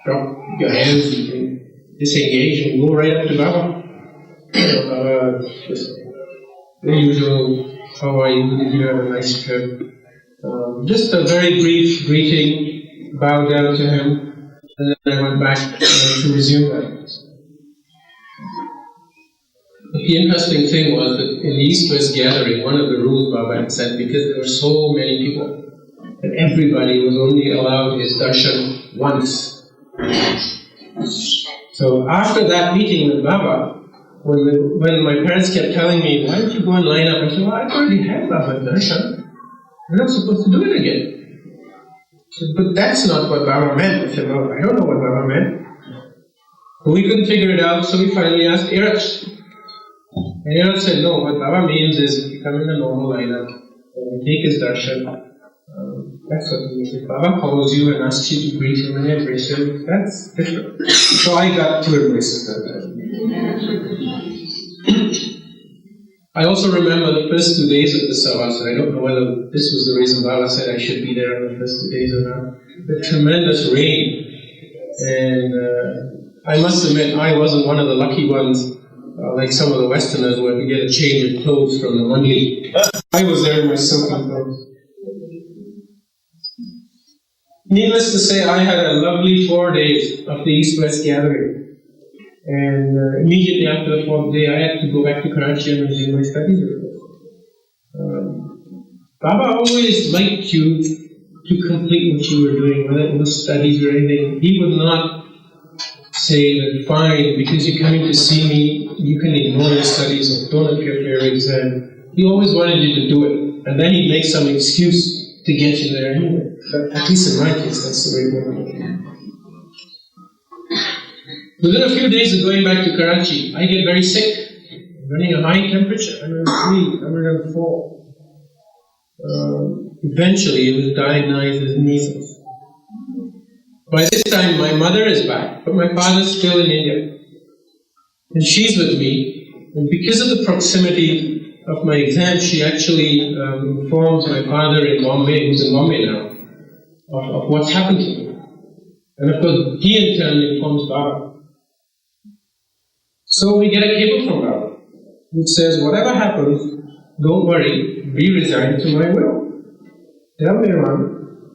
drop your hands, you can disengage and go right up to Baba. Baba, just the usual, how are you? Did you have a nice trip? Just a very brief greeting, bowed down to him, and then I went back to resume that. But the interesting thing was that in the East-West gathering, one of the rules Baba had said, because there were so many people, that everybody was only allowed his darshan once. So after that meeting with Baba, when my parents kept telling me, why don't you go and line up? I said, well, I've already had Baba's darshan. We're not supposed to do it again. I said, but that's not what Baba meant. I said, well, I don't know what Baba meant. But we couldn't figure it out, so we finally asked Erev. And Erev said, no, what Baba means is if you come in the normal lineup, and you take his darshan, that's what it means. If Baba calls you and asks you to greet him and embrace him, that's different. So I got to embrace it that time. I also remember the first 2 days of the Savas, and I don't know whether this was the reason Baba said I should be there on the first 2 days or not. The tremendous rain. And I must admit, I wasn't one of the lucky ones, like some of the Westerners, where we get a change of clothes from the Mandi. I was there in my silken clothes. Needless to say, I had a lovely 4 days of the East-West gathering. And immediately after the 4th day, I had to go back to Karachi and resume my studies. Baba always liked you to complete what you were doing, whether it was studies or anything. He would not say that, fine, because you're coming to see me, you can ignore your studies or don't appear for your exam. He always wanted you to do it. And then he'd make some excuse to get you there anyway. But at least in my case, that's the way it went. Within a few days of going back to Karachi, I get very sick, running a high temperature, 103, 104. Eventually, it was diagnosed as measles. By this time, my mother is back, but my father's still in India. And she's with me, and because of the proximity of my exam, she actually informs my father in Bombay, who's in Bombay now, of what's happened to me. And of course, he in turn informs Baba. So we get a cable from Baba, which says, whatever happens, don't worry, be resigned to my will. Tell Merwan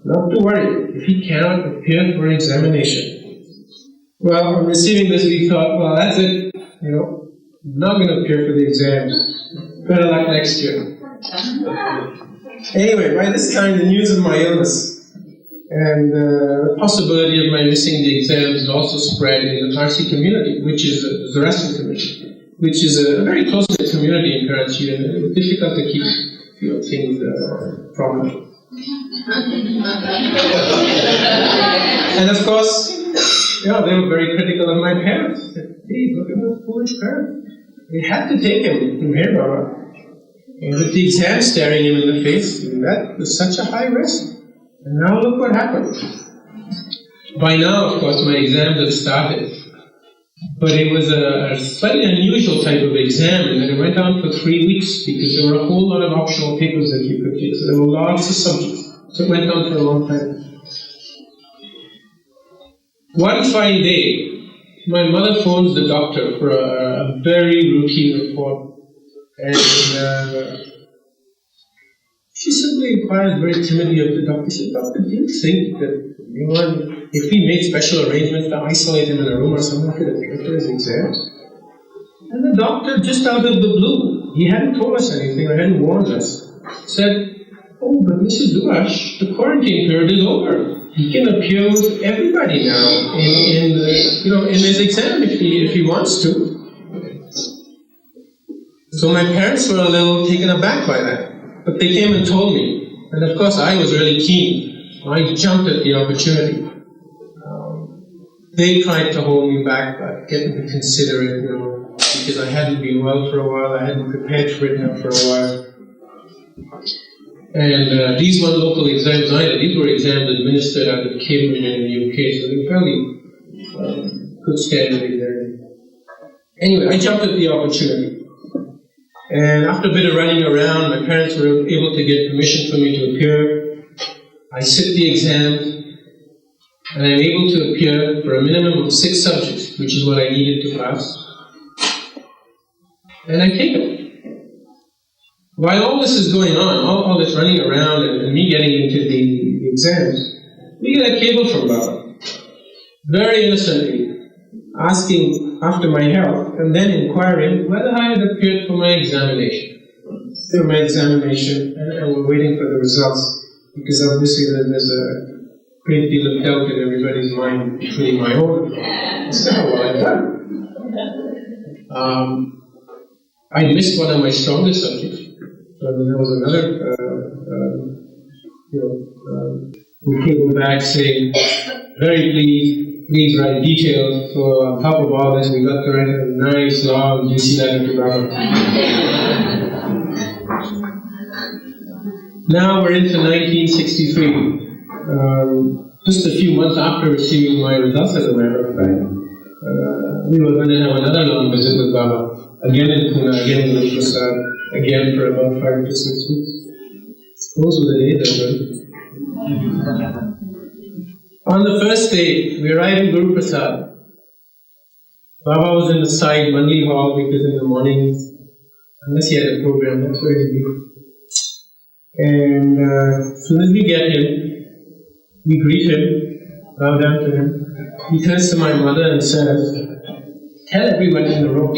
not to worry if he cannot appear for examination. Well, on receiving this, we thought, well, that's it. I'm not going to appear for the exams. Better luck next year. Anyway, by this time, the news of my illness and the possibility of my missing the exams had also spread in the Parsi community, which is the Zoroastrian community, which is a very close-knit community in Karachi, and it was difficult to keep things prominent. And of course, they were very critical of my parents. They said, hey, look at those foolish parents. They had to take him to Meher. And with the exam staring him in the face, that was such a high risk. And now look what happened. By now, of course, my exams have started. But it was a slightly unusual type of exam, and it went on for 3 weeks because there were a whole lot of optional papers that you could take. So there were lots of subjects. So it went on for a long time. One fine day, my mother phones the doctor for a very routine report. And she simply inquired very timidly of the doctor. She said, Doctor, do you think that if we made special arrangements to isolate him in a room or something, could appear for his exams? And the doctor, just out of the blue, he hadn't told us anything, or hadn't warned us, said, oh, but Mrs. Dubash, the quarantine period is over. He can appear with everybody now in his exam if he wants to. So my parents were a little taken aback by that. But they came and told me. And of course, I was really keen. I jumped at the opportunity. They tried to hold me back, but get me to consider it, because I hadn't been well for a while, I hadn't prepared for it now for a while. And these weren't local exams either. These were exams administered out of Cambridge in the UK, so they were fairly good standard exams. Anyway, I jumped at the opportunity. And after a bit of running around, my parents were able to get permission for me to appear. I sit the exam, and I'm able to appear for a minimum of 6 subjects, which is what I needed to pass. And I take it. While all this is going on, all this running around and me getting into the exams, we get a cable from Baba, very innocently, asking after my health and then inquiring whether I had appeared for my examination. For my examination, and we're waiting for the results, because obviously there's a great deal of doubt in everybody's mind, including my own. That's not what I've done. I missed one of my strongest subjects. So there was another, we came back saying, very please write details. So on top of all this, we got to write a nice, long, juicy letter to Baba. Now we're into 1963. Just a few months after receiving my results, as a matter of fact, we were going to have another long visit with Baba, again in Pune, again in Guru Prasad, again for about 5 to 6 weeks. Those were the days that were. On the first day, we arrived in Guru Prasad. Baba was in the side Mandi hall because in the mornings, unless he had a program, that's where he'd be. And as soon as we get him, we greet him, bow down to him. He turns to my mother and says, "Tell everyone in the room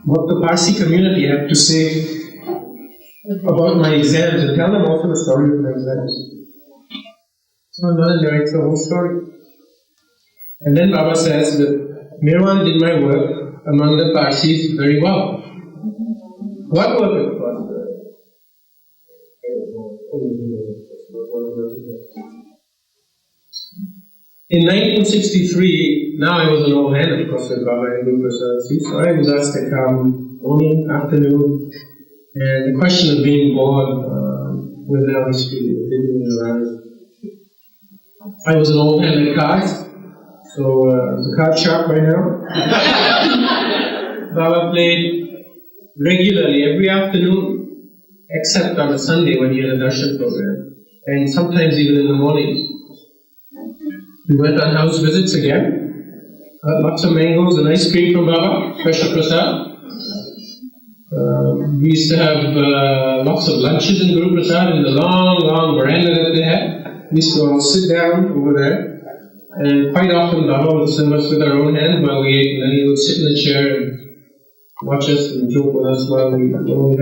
what the Parsi community had to say about my exams, and tell them also the story of my exams." So my mother narrates the whole story. And then Baba says that Merwan did my work among the Parsis very well. What work it was? In 1963, now I was an old hand, of course, with Baba in Guru Prasad, so I was asked to come morning, afternoon, and the question of being bored was now history, it didn't arise. I was an old hand at cards, so I was a card sharp by now. Baba played regularly every afternoon, except on a Sunday when he had a darshan program, and sometimes even in the mornings. We went on house visits again, lots of mangoes and ice cream from Baba, special prasad. We used to have lots of lunches in Guru Prasad in the long veranda that they had. We used to all sit down over there, and quite often Baba would serve us with our own hands while we ate, and then he would sit in the chair and watch us and joke with us while we had lunch.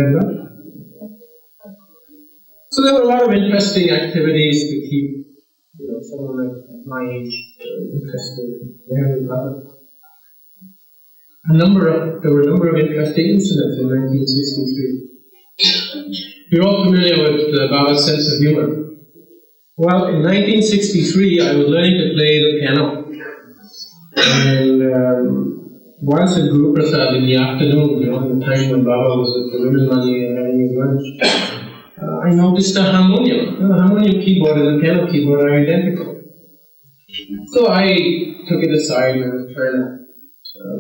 So there were a lot of interesting activities to keep someone at my age interested in Baba. There were a number of interesting incidents in 1963. You're all familiar with Baba's sense of humor. Well, in 1963, I was learning to play the piano. And once at Guru Prasad in the afternoon, in the time when Baba was at the women money and having his lunch, I noticed a harmonium. The harmonium keyboard and the piano keyboard are identical. So I took it aside and was trying to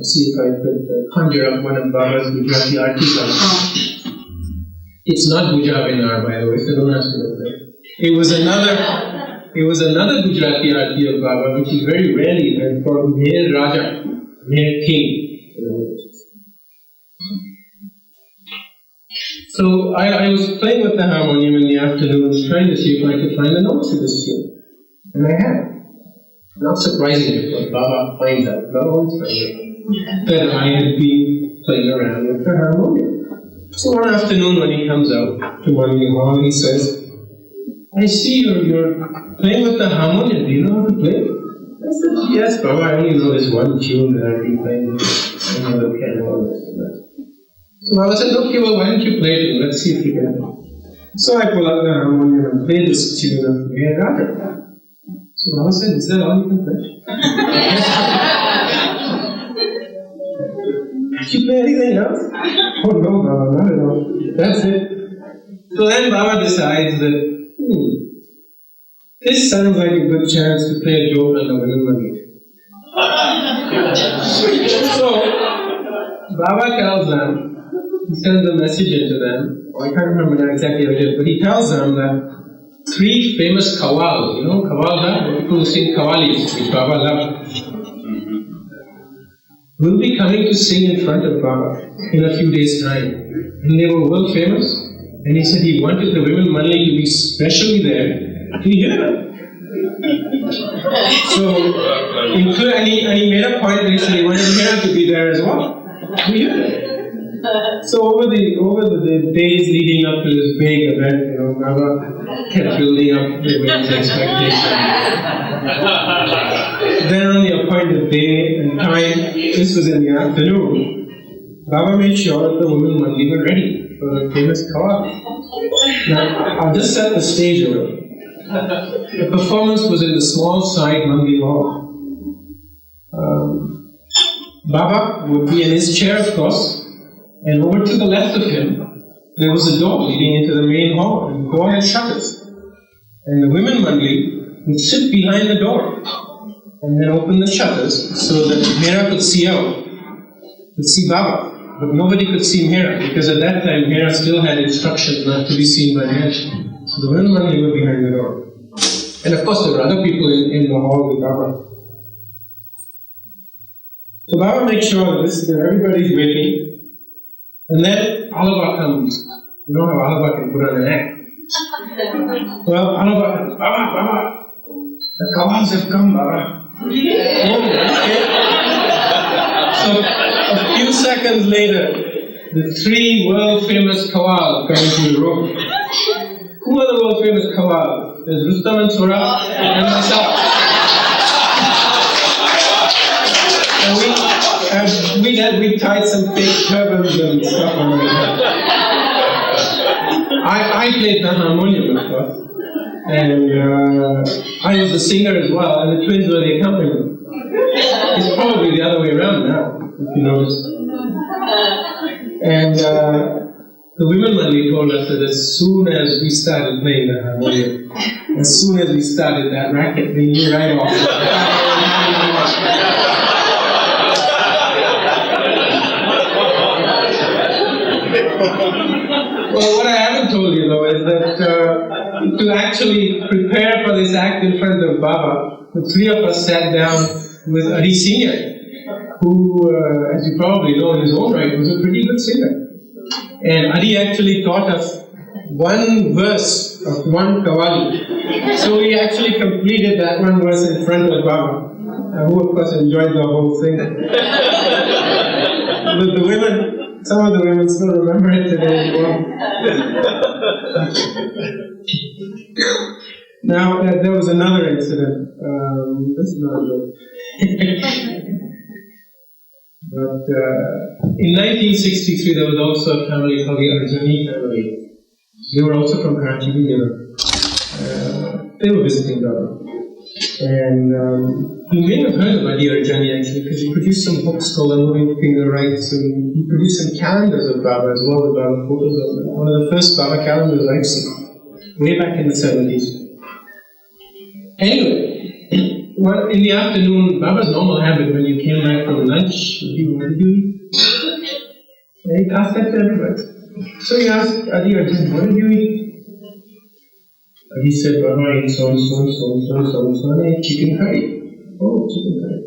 see if I could conjure up one of Baba's Gujarati Aarti songs. It's not Gujabinar, by the way, so don't ask me to play. It was another Gujarati Aarti of Baba, which is very rarely heard, called Meher Raja, Meher King. So I was playing with the harmonium in the afternoon, trying to see if I could find the notes of this tune. And I had. Not surprisingly, what Baba finds out, Baba always finds out, that I had been playing around with the harmonium. So one afternoon when he comes out to Mani Hall, he says, "I see you're playing with the harmonium. Do you know how to play?" I said, "Yes, Baba, I only know this one tune that I've been playing with. I know the piano and this and that." So Baba said, "Okay, well, why don't you play it and let's see if you can." So I pull out the harmonium and play this tune of Meher Raja. So Baba said, "Is that all you can play?" "Did you play anything else?" "Oh no, Baba, not at all. That's it." So then Baba decides that, this sounds like a good chance to play a joke on the women money. So Baba tells them he sends a message into them. I can't remember now exactly how it is, but he tells them that 3 famous kawals, kawals, people who sing kawalis, which Baba loved, will be coming to sing in front of Baba in a few days' time. And they were world famous. And he said he wanted the women Manli to be specially there to hear them. So, and he made a point that he said he wanted Mehra to be there as well to hear them. So over the days leading up to this big event, Baba kept building up the women's expectations. Then on the appointed day and time, this was in the afternoon, Baba made sure that the women Manli were ready for the famous kawal. Now, I'll just set the stage a little. The performance was in the small side Manli hall. Baba would be in his chair, of course, and over to the left of him, there was a door leading into the main hall, and the door had shutters. And the women Manli would sit behind the door, and then open the shutters so that Mehra could see out, could see Baba. But nobody could see Mehra, because at that time Mehra still had instructions not to be seen by men. So the women Manli were behind the door. And of course there were other people in the hall with Baba. So Baba makes sure that everybody's waiting. And then Alaba comes. You know how Alaba can put on an act? Well, Alaba comes, Baba, the kawals have come, Baba. So a few seconds later, the 3 world-famous kawals come into the room. Who are the world-famous kawals? There's Rustam and Surah and myself. And we tied some fake turbans and stuff on my head. I played the harmonium, of course. And I was the singer as well, and the twins were the accompaniment. It's probably the other way around now, if you notice. And the women Manli told us that as soon as we started playing the harmonium, as soon as we started that racket, they knew right off. Well, what I haven't told you though is that to actually prepare for this act in front of Baba, the 3 of us sat down with Adi Senior, who, as you probably know in his own right, was a pretty good singer. And Adi actually taught us 1 verse of 1 kawali. So we actually completed that 1 verse in front of Baba, who of course enjoyed the whole thing. But the women, some of the women still remember it today as well. Now, there was another incident. This is not a joke. But in 1963, there was also a family called the Arjani family. They were also from Karachi. They were visiting Baba. And you may have heard of Adi Arjani actually, because he produced some books called The Moving Finger Rights, and he produced some calendars of Baba as well, with Baba photos of them. One of the first Baba calendars I've seen, way back in the 70s. Anyway, well, in the afternoon, Baba's normal habit when you came back from lunch, what did you eat? And he asked that to everybody. So he asked Adi Arjani, what did you eat? He said, Baba, I ate so and so, and I ate chicken curry. Oh, chicken curry.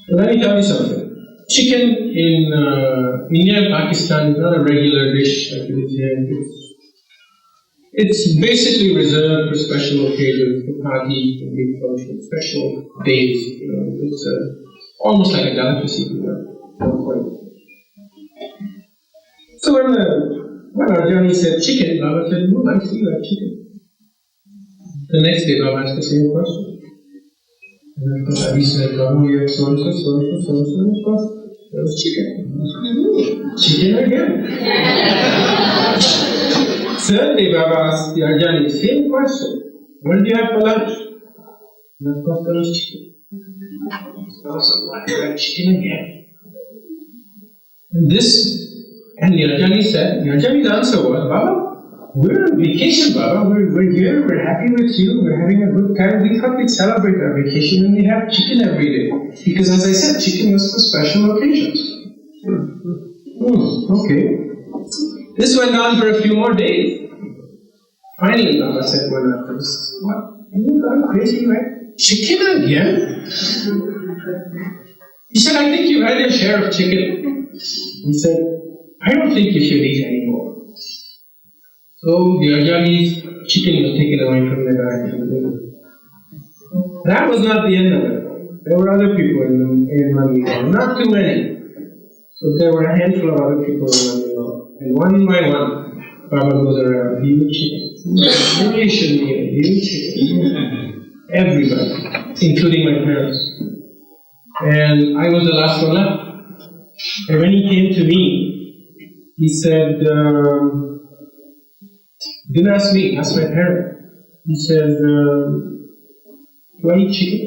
Well, let me tell you something. Chicken in India and Pakistan is not a regular dish like it is here. It's basically reserved for special occasions, for parties, for big functions, special days. It's almost like a delicacy. So when Arjani said chicken, Baba said, "Oh, I see that chicken." The next day, Baba asked the same question. And of course, Adi said, "Baba, you have so and so, and of course, there was chicken. Chicken again." Third day, Baba asked the Arjani the same question. What did you have for lunch? And of course, there was chicken. Baba said, "Why you have chicken again?" And the Arjani's answer was, "Baba, we're on vacation, Baba. We're here, we're happy with you, we're having a good time. We thought we'd celebrate our vacation and we have chicken every day. Because as I said, chicken was for special occasions." Okay. This went on for a few more days. Finally, Baba said one after this, what? You gone crazy, right? Chicken again? He said, I think you've had your share of chicken. He said, I don't think you should eat anymore. So the Ajani's chicken was taken away from the guy. That was not the end of it. There were other people in Manila, not too many. But there were a handful of other people in Manila. And one by one, Baba goes around, he would chicken. Maybe you shouldn't eat it. He would chicken. Everybody, including my parents. And I was the last one left. And when he came to me, he said, didn't ask me, ask my parents. He said, do I eat chicken?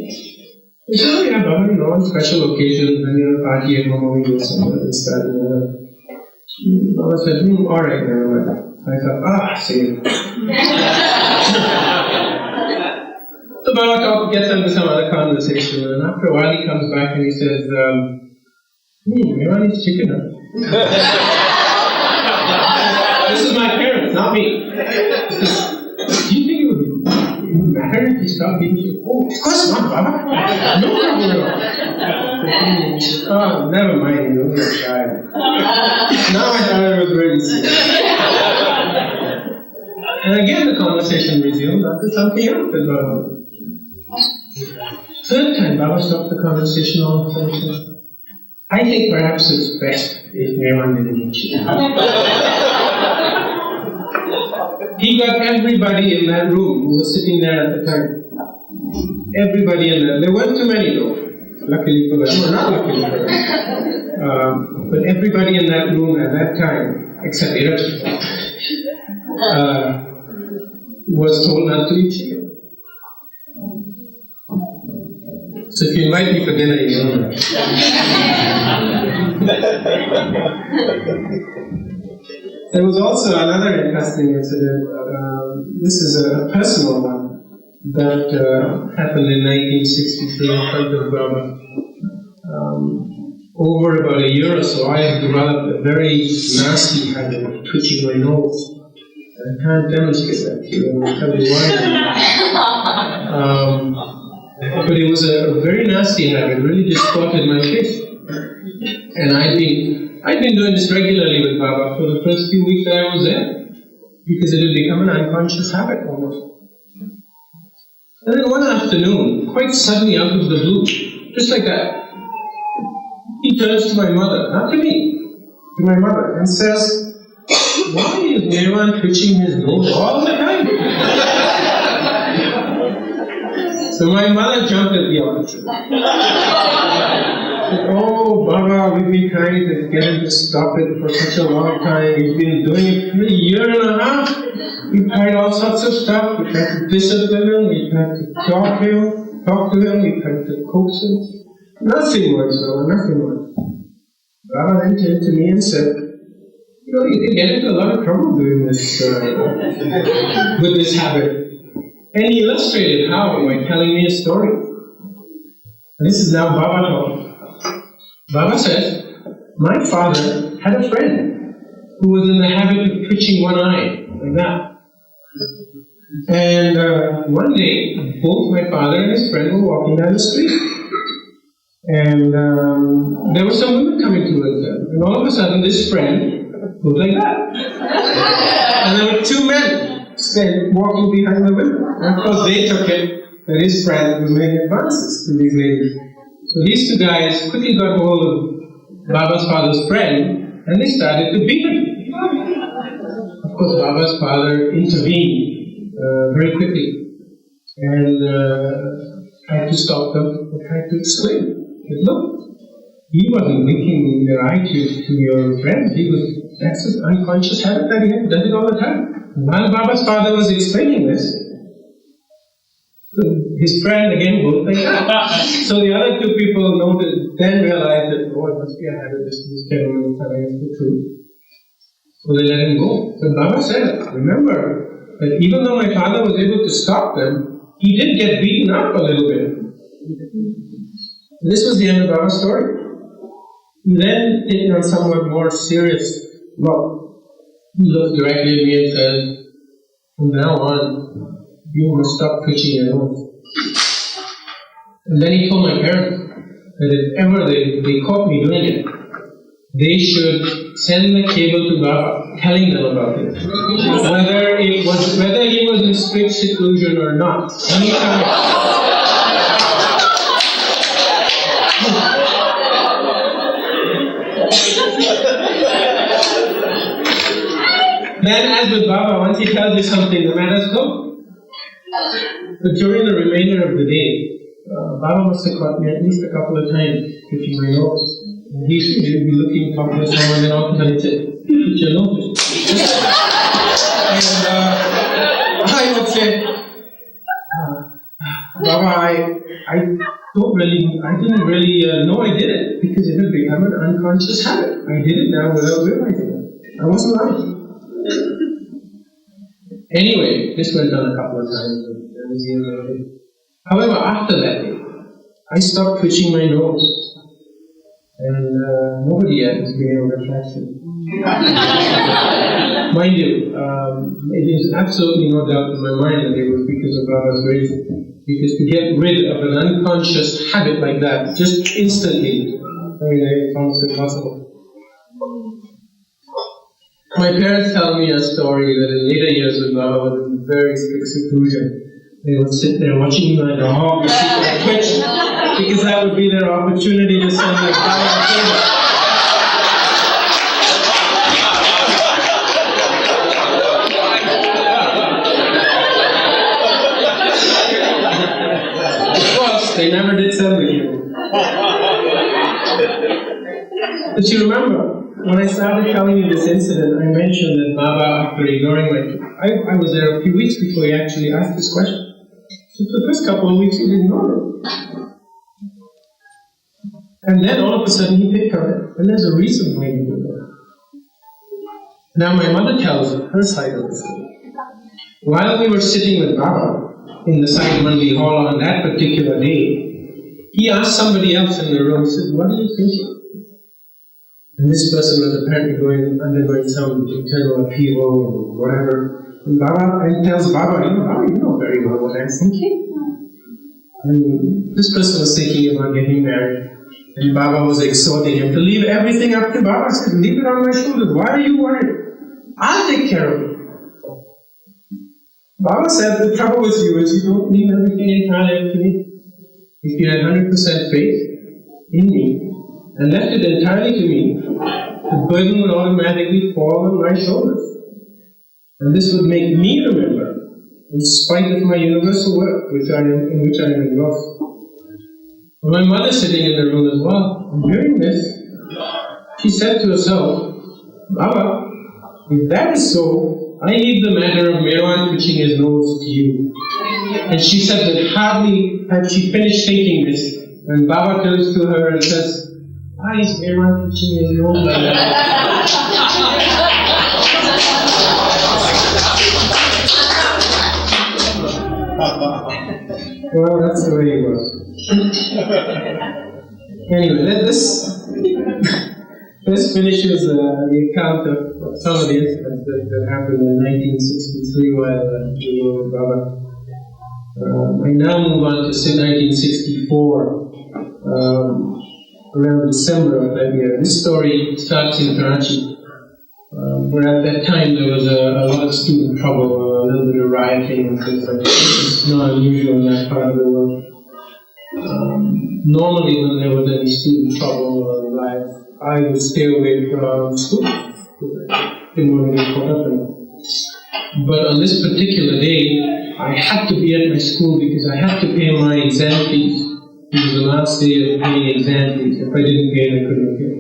I said, oh yeah, Baba, on special occasions, when you're a party at home, we do something like that. Baba said, alright, never mind. I thought, see. So Baba gets into some other conversation, and after a while he comes back and he says, Merwan eats chicken. This is my parents, not me. Do you think it would matter if you stopped eating chicken? Oh, of course not, Baba. No problem. Oh, never mind, you're only a child. Now I thought I was really serious. And again the conversation resumed after something else with Baba. Third time, Baba stopped the conversation all of a sudden. I think perhaps it's best if Merwan didn't eat chicken. He got everybody in that room who was sitting there at the time. Everybody in there. There weren't too many though. Luckily for them, or not luckily for them. But everybody in that room at that time, except Iraj, was told not to eat chicken. So if you invite me for dinner, you know that. There was also another interesting incident. This is a personal one that happened in 1963 in front of Baba. Over about a year or so, I have developed a very nasty habit of twitching my nose. I can't demonstrate that to you. I'll tell you why. But it was a very nasty habit. It really distorted my face. And I'd been doing this regularly with Baba for the first few weeks that I was there, because it had become an unconscious habit almost. And then one afternoon, quite suddenly out of the blue, just like that, he turns to my mother, not to me, to my mother, and says, why is Merwan twitching his nose all the time? So my mother jumped at the opportunity. Said, oh, Baba, we've been trying to get him to stop it for such a long time. He's been doing it for a year and a half. We've tried all sorts of stuff. We tried to discipline him. We tried to talk to him. We tried to coax him. Nothing works, Baba, nothing works. Baba then turned to me and said, you know, you can get into a lot of trouble doing this, with this habit. And he illustrated how by telling me a story. And this is now Baba talking. Baba says, my father had a friend who was in the habit of twitching one eye, like that. And one day, both my father and his friend were walking down the street. And there were some women coming towards them. And all of a sudden, this friend was like that. And there were two men walking behind the women. And of course, they took it that his friend was making advances to these ladies. So these two guys quickly got hold of Baba's father's friend, and they started to beat him. Of course, Baba's father intervened very quickly and tried to stop them and tried to explain. But look, he wasn't winking their eye to your friend. That's his unconscious habit that he had, does it all the time. While Baba's father was explaining this, his friend again goes like that. So the other two people then realized that, oh, it must be a habit, this gentleman is telling us the truth. So they let him go. So Baba said, remember, that even though my father was able to stop them, he did get beaten up a little bit. This was the end of our story. He then taken on somewhat more serious look. He looks directly at me and says, from now on, you must stop twitching your nose. And then he told my parents that if ever they caught me doing it, they should send the cable to Baba, telling them about it. Whether he was in strict seclusion or not. Then, as with Baba, once he tells you something, the matters go. But during the remainder of the day, Baba must have caught me at least a couple of times twitching my nose. And he would be looking, talking to someone, and all of a sudden he'd say, "Twitch your nose." And I would say, Baba, I didn't really know I did it because it had become an unconscious habit. I did it now without realizing it. I wasn't lying. Anyway, this went on a couple of times. However, after that day, I stopped twitching my nose. And nobody yet has been able to catch it. Mind you, it is absolutely no doubt in my mind that it was because of Baba's grace. Because to get rid of an unconscious habit like that, just instantly, it's almost impossible. My parents tell me a story that in later years when Baba was in very strict seclusion, they would sit there watching me like a hawk and people would twitch, because that would be their opportunity to send me a cable. They never did send me cable. But you remember, when I started telling you this incident, I mentioned that Baba, after ignoring I was there a few weeks before he actually asked this question. So for the first couple of weeks, he ignored it. And then all of a sudden, he picked on it. And there's a reason why he did that. Now, my mother tells her side of the story. While we were sitting with Baba in the Sai Mandi hall on that particular day, he asked somebody else in the room, he said, "What are you thinking?" And this person was apparently undergoing some internal upheaval or whatever. And Baba tells Baba, "Baba, you know very well what I'm thinking." And this person was thinking about getting married. And Baba was exhorting him to leave everything up to Baba. He said, "Leave it on my shoulders. Why are you worried? I'll take care of it." Baba said, "The trouble with you is you don't leave everything entirely up to me. If you had 100% faith in me and left it entirely to me, the burden would automatically fall on my shoulders. And this would make me remember, in spite of my universal work, in which I am engrossed." My mother sitting in the room as well, and hearing this, she said to herself, "Baba, if that is so, I leave the matter of Merwan twitching his nose to you." And she said that hardly had she finished thinking this, when Baba turns to her and says, "Why is Merwan twitching his nose like that?" Well, that's the way it was. Anyway, this finishes the account of some of the incidents that happened in 1963 while we were with Baba. I now move on to 1964, around December of that year. This story starts in Karachi, where at that time there was a lot of student trouble, a little bit of rioting and things like that. It's not unusual in that part of the world. Normally when there was any student trouble or riots, I would stay away from school. I didn't want to get caught up in it. But on this particular day, I had to be at my school because I had to pay my exam fees. It was the last day of paying exam fees. If I didn't pay it, I couldn't pay.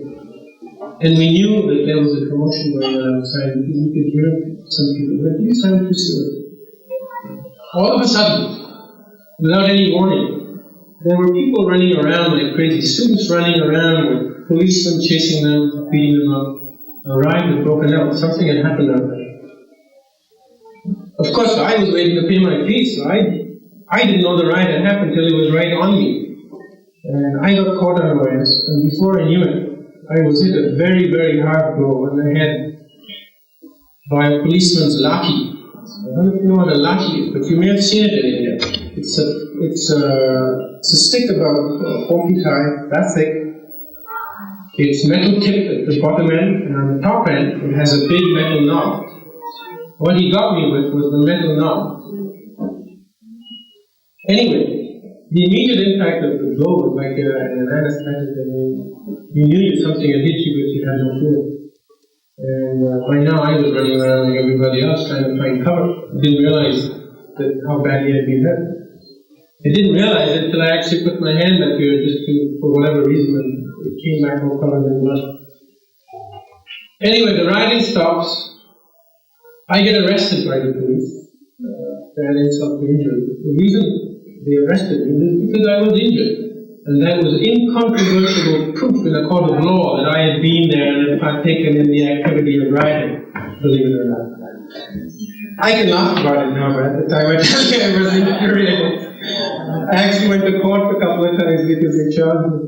And we knew that there was a commotion going on outside because we could hear some people, "But you sound too serious." All of a sudden, without any warning, there were people running around like crazy, students running around with policemen chasing them, beating them up. A riot had broken out, something had happened out there. Of course, I was waiting to pay my fees, so I didn't know the riot had happened until it was right on me. And I got caught unawares, and before I knew it, I was hit a very, very hard blow on the head by a policeman's lathi. I don't know if you know what a lathi is, but you may have seen it in India. It's a stick about 4 feet high, that thick. It's metal tip at the bottom end, and on the top end, it has a big metal knob. What he got me with was the metal knob. Anyway, the immediate impact of the blow was like an anesthetic. I mean, you knew something had hit you, but you had no feeling. And by now I was running around like everybody else trying to find cover. I didn't realize how badly I'd been hurt. I didn't realize it until I actually put my hand up here just to, for whatever reason, and it came back all covered in blood. Anyway, the riding stops. I get arrested by the police for an insult to injury. The reason they arrested me was because I was injured. And that was incontrovertible proof in a court of law that I had been there and had partaken in the activity of riding, believe it or not. I can laugh about it now, but at the time I tell you I was infuriated. I actually went to court a couple of times because they charged me.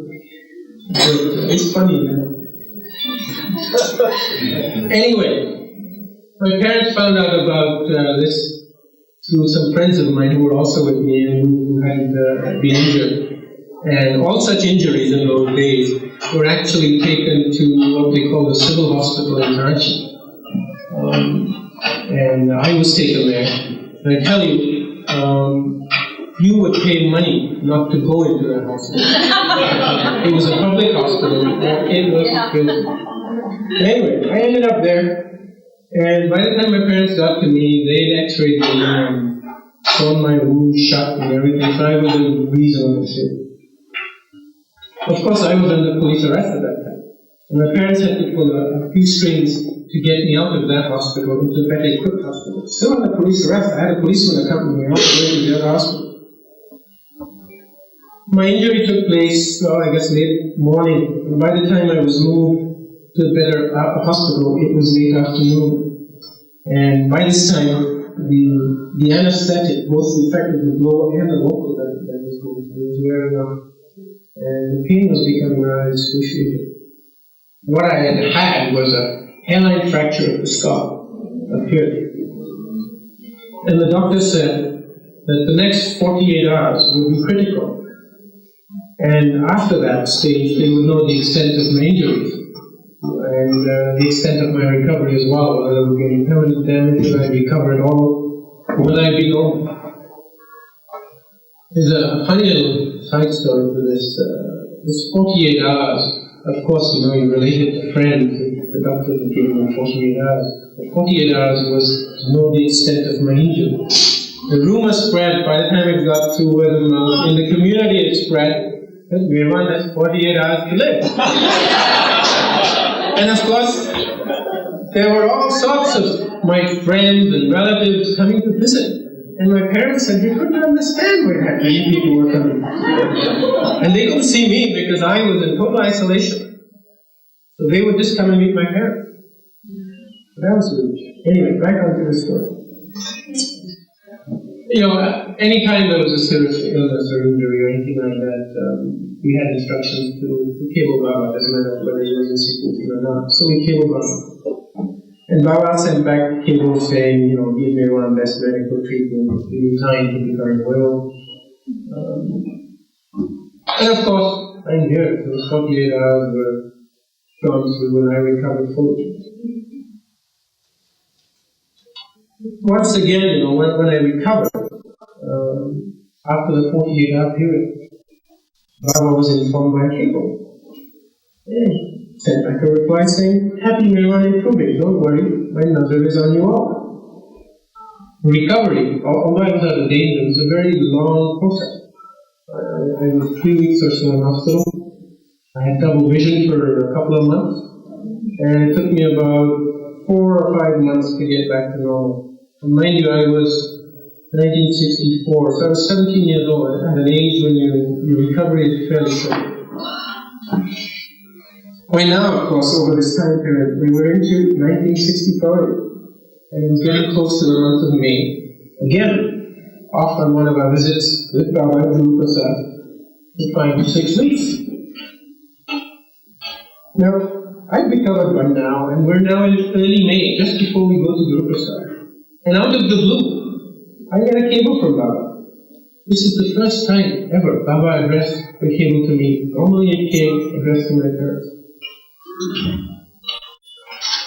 It's funny, man. Anyway, my parents found out about this through some friends of mine who were also with me and who had been injured. And all such injuries in those days were actually taken to what they call the civil hospital in Karachi. And I was taken there. And I tell you, you would pay money not to go into that hospital. It was a public hospital. It was good. Anyway, I ended up there. And by the time my parents got to me, they'd x-rayed me and sewn my wound shut and everything, so I was in reasonable shape. Of course, I was under police arrest at that time. And my parents had to pull a few strings to get me out of that hospital into a better equipped hospital. Still under police arrest, I had a policeman accompany me all the way to the other hospital. My injury took place, I guess, late morning. And by the time I was moved to a better hospital, it was late afternoon. And by this time, the anesthetic, both the effect of the blow and the local that was wearing off. And the pain was becoming rather excruciating. What I had was a hairline fracture of the skull up here. And the doctor said that the next 48 hours would be critical. And after that stage, they would know the extent of my injuries and the extent of my recovery as well, whether I would get permanent damage, would I recover at all, or would I be normal. There's a funny little side story to this. This 48 hours, of course, you related to friends, the doctors had given me 48 hours. The 48 hours was to know the extent of my injury. The rumor spread, by the time it got to word of mouth, in the community it spread, that Merwan has 48 hours to live. And of course, there were all sorts of my friends and relatives coming to visit. And my parents said they couldn't understand why that many people were coming. And they couldn't see me because I was in total isolation. So they would just come and meet my parents. So that was huge. Anyway, back onto the story. Anytime there was a serious illness or injury or anything like that, we had instructions to cable Baba, doesn't matter whether he was in security or not. So we cable Baba. And Baba sent back cable saying, give Merwan best medical treatment, give me time to be very well. And of course, I'm here. Those 48 hours were gone through when I recovered fully. Once again, when I recovered, after the 48-hour period, Baba was informed by cable. Sent back a reply saying, happy Merwan improving, don't worry, my nazar is on you all. Recovery, although I was out of danger, was a very long process. I was 3 weeks or so in hospital. I had double vision for a couple of months, and it took me about 4 or 5 months to get back to normal. And mind you, I was 1964, so I was 17 years old, at an age when your recovery is fairly quick. By now, of course, over this time period, we were into 1965, and it was getting close to the month of May. Again, off on one of our visits with Baba and Guru Prasad to find 6 weeks. Now, I've recovered by now, and we're now in early May, just before we go to Guru Prasad. And out of the blue, I get a cable from Baba. This is the first time ever Baba addressed the cable to me. Normally it came addressed to my parents.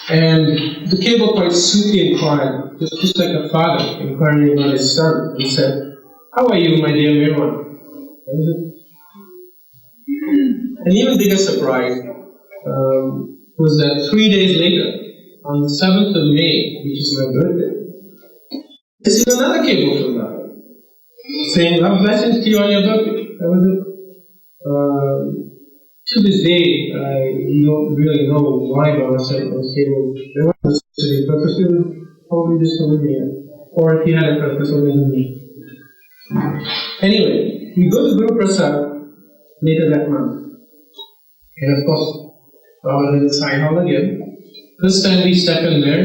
And the cable quite sweetly inquired, just like a father inquiring about his son. He said, "How are you, my dear Merwan?" An even bigger surprise was that 3 days later, on the 7th of May, which is my birthday, this is another cable from Baba, saying, "Love blessings to you on your birthday." That was it. To this day, I don't really know why Baba sent those cables. There wasn't a specific purpose. It was probably just for me. Or if he had a purpose, only me. Anyway, we go to Guru Prasad later that month. And of course, Baba is in the Sai Hall again. This time we step in there,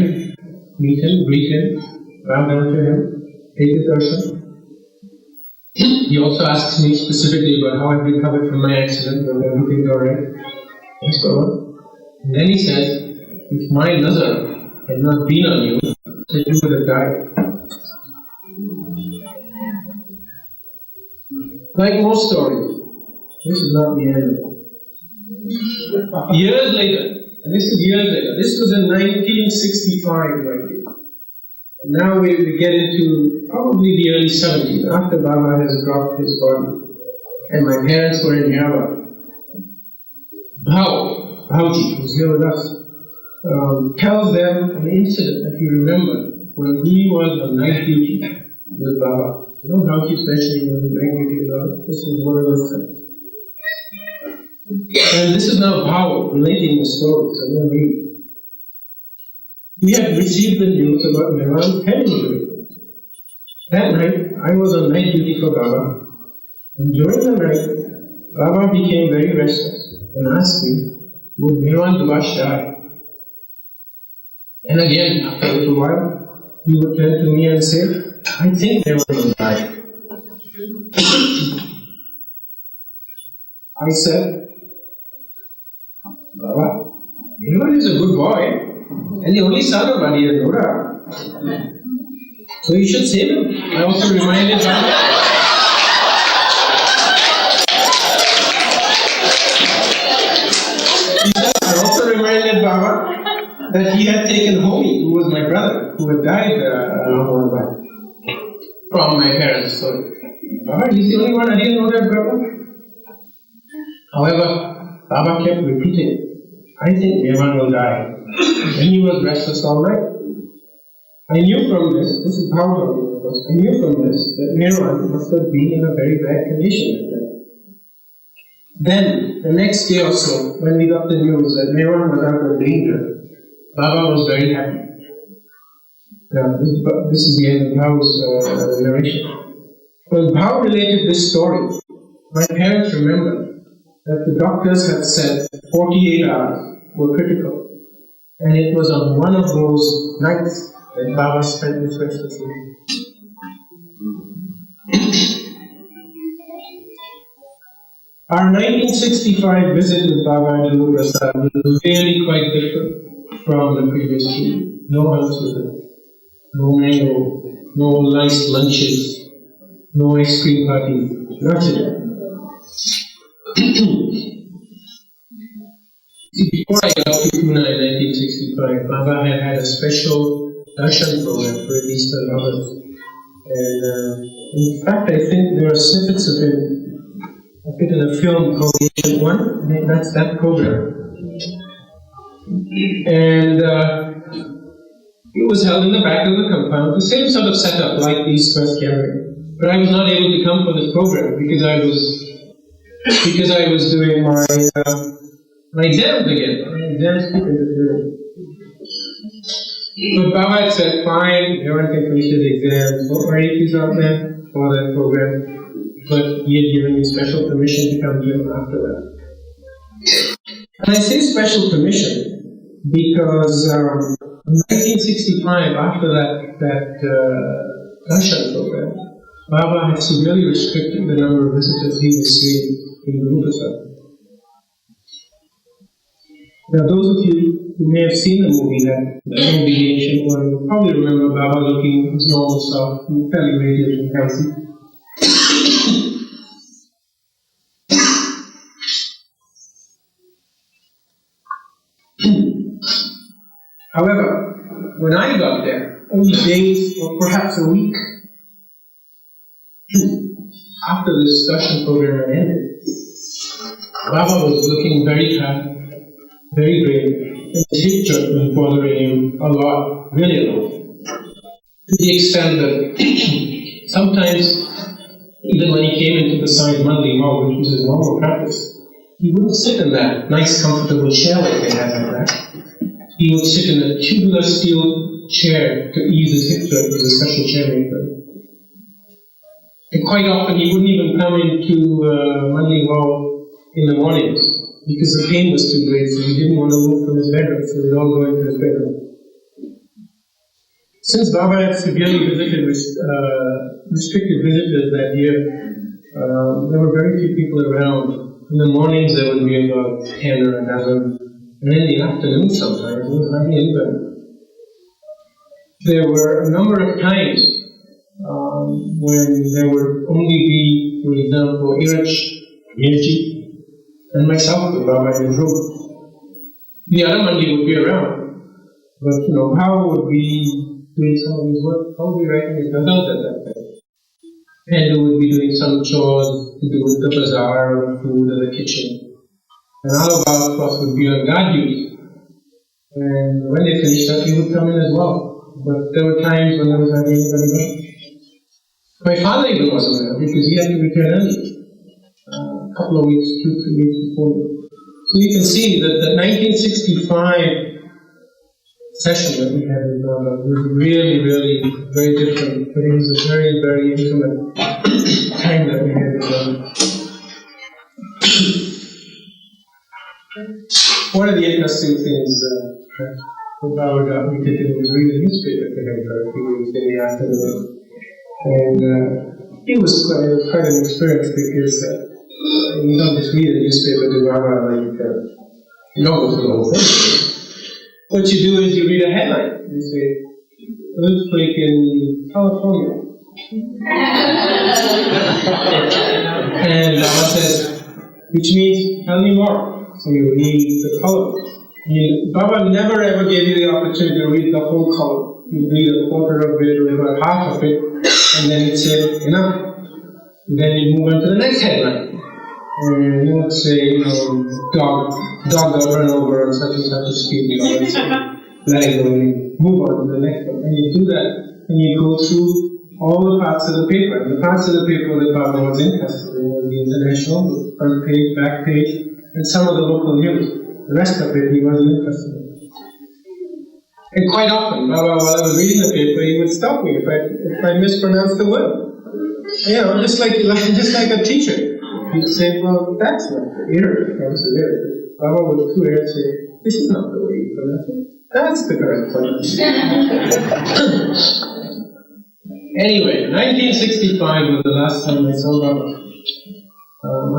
meet him, greet him, bow down to him, take his darshan. He also asks me specifically about how I've recovered from my accident, whether everything's alright, and so on. And then he says, if my nazar had not been on you, then you would have died. Like most stories, this is not the end. Years later, and this is years later, this was in 1965, maybe. Now we get into probably the early 70s, after Baba has dropped his body, and my parents were in Hyderabad. Bhauji, who's here with us, tells them an incident that he remembered when he was on night duty with Baba. You know, Bhauji especially was on night duty with Baba. This is one of those things. And this is now Bhau relating the story, so I'm going to read. We had received the news about Merwan's head injury. That night, I was on night duty for Baba, and during the night, Baba became very restless and asked me, would Merwan Dubash die? And again, after a little while, he would turn to me and say, I think Merwan will die. I said, Baba, Merwan is a good boy. And the only son of Adi and Nora. So you should save him. I also reminded Baba. I also reminded Baba that he had taken Homi, who was my brother, who had died from my parents. So, Baba, he's the only one Adi and Nora brother. However, Baba kept repeating, I think Merwan will die. And he was restless all night. I knew from this is how talking was, I knew from this that Merwan must have been in a very bad condition. Then, the next day or so, when we got the news that Merwan was out of danger, Baba was very happy. Now, this is the end of Bhau's narration. When Bhau related this story, my parents remembered that the doctors had said 48 hours were critical. And it was on one of those nights that Baba spent this restless night. Our 1965 visit with Baba and Guru Prasad was really quite different from the previous two. No house visit, no mango, no nice lunches, no ice cream party, nothing. Before I got to Pune in 1965, Baba had a special darshan program for Eastern lovers. And in fact, I think there are snippets of it in a film called Ancient One. I think that's that program. And it was held in the back of the compound, the same sort of setup like the East West Gallery. But I was not able to come for this program because I was doing my exams again. My exams keep interfering. But Baba had said, fine, everyone can finish his exams. Don't worry if he's not there for that program. But he had given me special permission to come to him after that. And I say special permission because in 1965, after that darshan program, Baba had severely restricted the number of visitors he was seeing in Guru Prasad. Now, those of you who may have seen the movie, that movie, The Ancient One, will probably remember Baba looking his normal self, fairly radiant and healthy. However, when I got there, only days or perhaps a week after the discussion program had ended, Baba was looking very tired, very grave, and his hip jerk was bothering him a lot, really a lot. To the extent that sometimes, even when he came into the science monthly hall, which was his normal practice, he wouldn't sit in that nice, comfortable chair like they had like that. He would sit in a tubular steel chair to ease his hip jerk with a special chair made for him. And quite often he wouldn't even come into monthly hall in the mornings because the pain was too great, so he didn't want to move from his bedroom, so we'd all go into his bedroom. Since Baba had severely visited restricted visitors that year, there were very few people around. In the mornings there would be about 10 or 11, and in the afternoon sometimes there was hardly anybody. There were a number of times when there would only be, for example, Iraj, Mirji, and myself with Baba in his room. The other Mandi would be around, but how would we doing some of his work, probably writing his ghazals at that time. And would be doing some chores to do with the bazaar, or food, or the kitchen. And Alabama, of course, would be on guard duty. And when they finished up, he would come in as well. But there were times when there was hardly anybody there. My father even wasn't there because he had to return early. A couple of weeks, 2-3 weeks before. So you can see that the 1965 session that we had with Baba was really, really very different, but it was a very, very intimate time that we had with Baba. One of the interesting things that Baba got me to do was read a newspaper to him for a few weeks in the afternoon. And it was quite an experience because you don't just read a newspaper to Baba, you don't go through the whole thing. What you do is you read a headline. You say, earthquake in California. And Baba says, which means, tell me more. So you read the column. Baba never ever gave you the opportunity to read the whole column. You read a quarter of it or about half of it, and then it said, enough. And then you move on to the next headline. And you would say, dog got run over on such and such a street, and say, let it go, and move on to the next one. And you do that, and you go through all the parts of the paper. And the parts of the paper that Baba was interested in was the international, the front page, back page, and some of the local news. The rest of it he wasn't interested in. And quite often, Baba, while I was reading the paper, he would stop me if I mispronounced the word. Just like a teacher. He'd say, well, that's not the error. That was the error. Baba would clear and say, this is not the way you pronounce it. That's the correct pronunciation. Anyway, 1965 was the last time I saw Baba.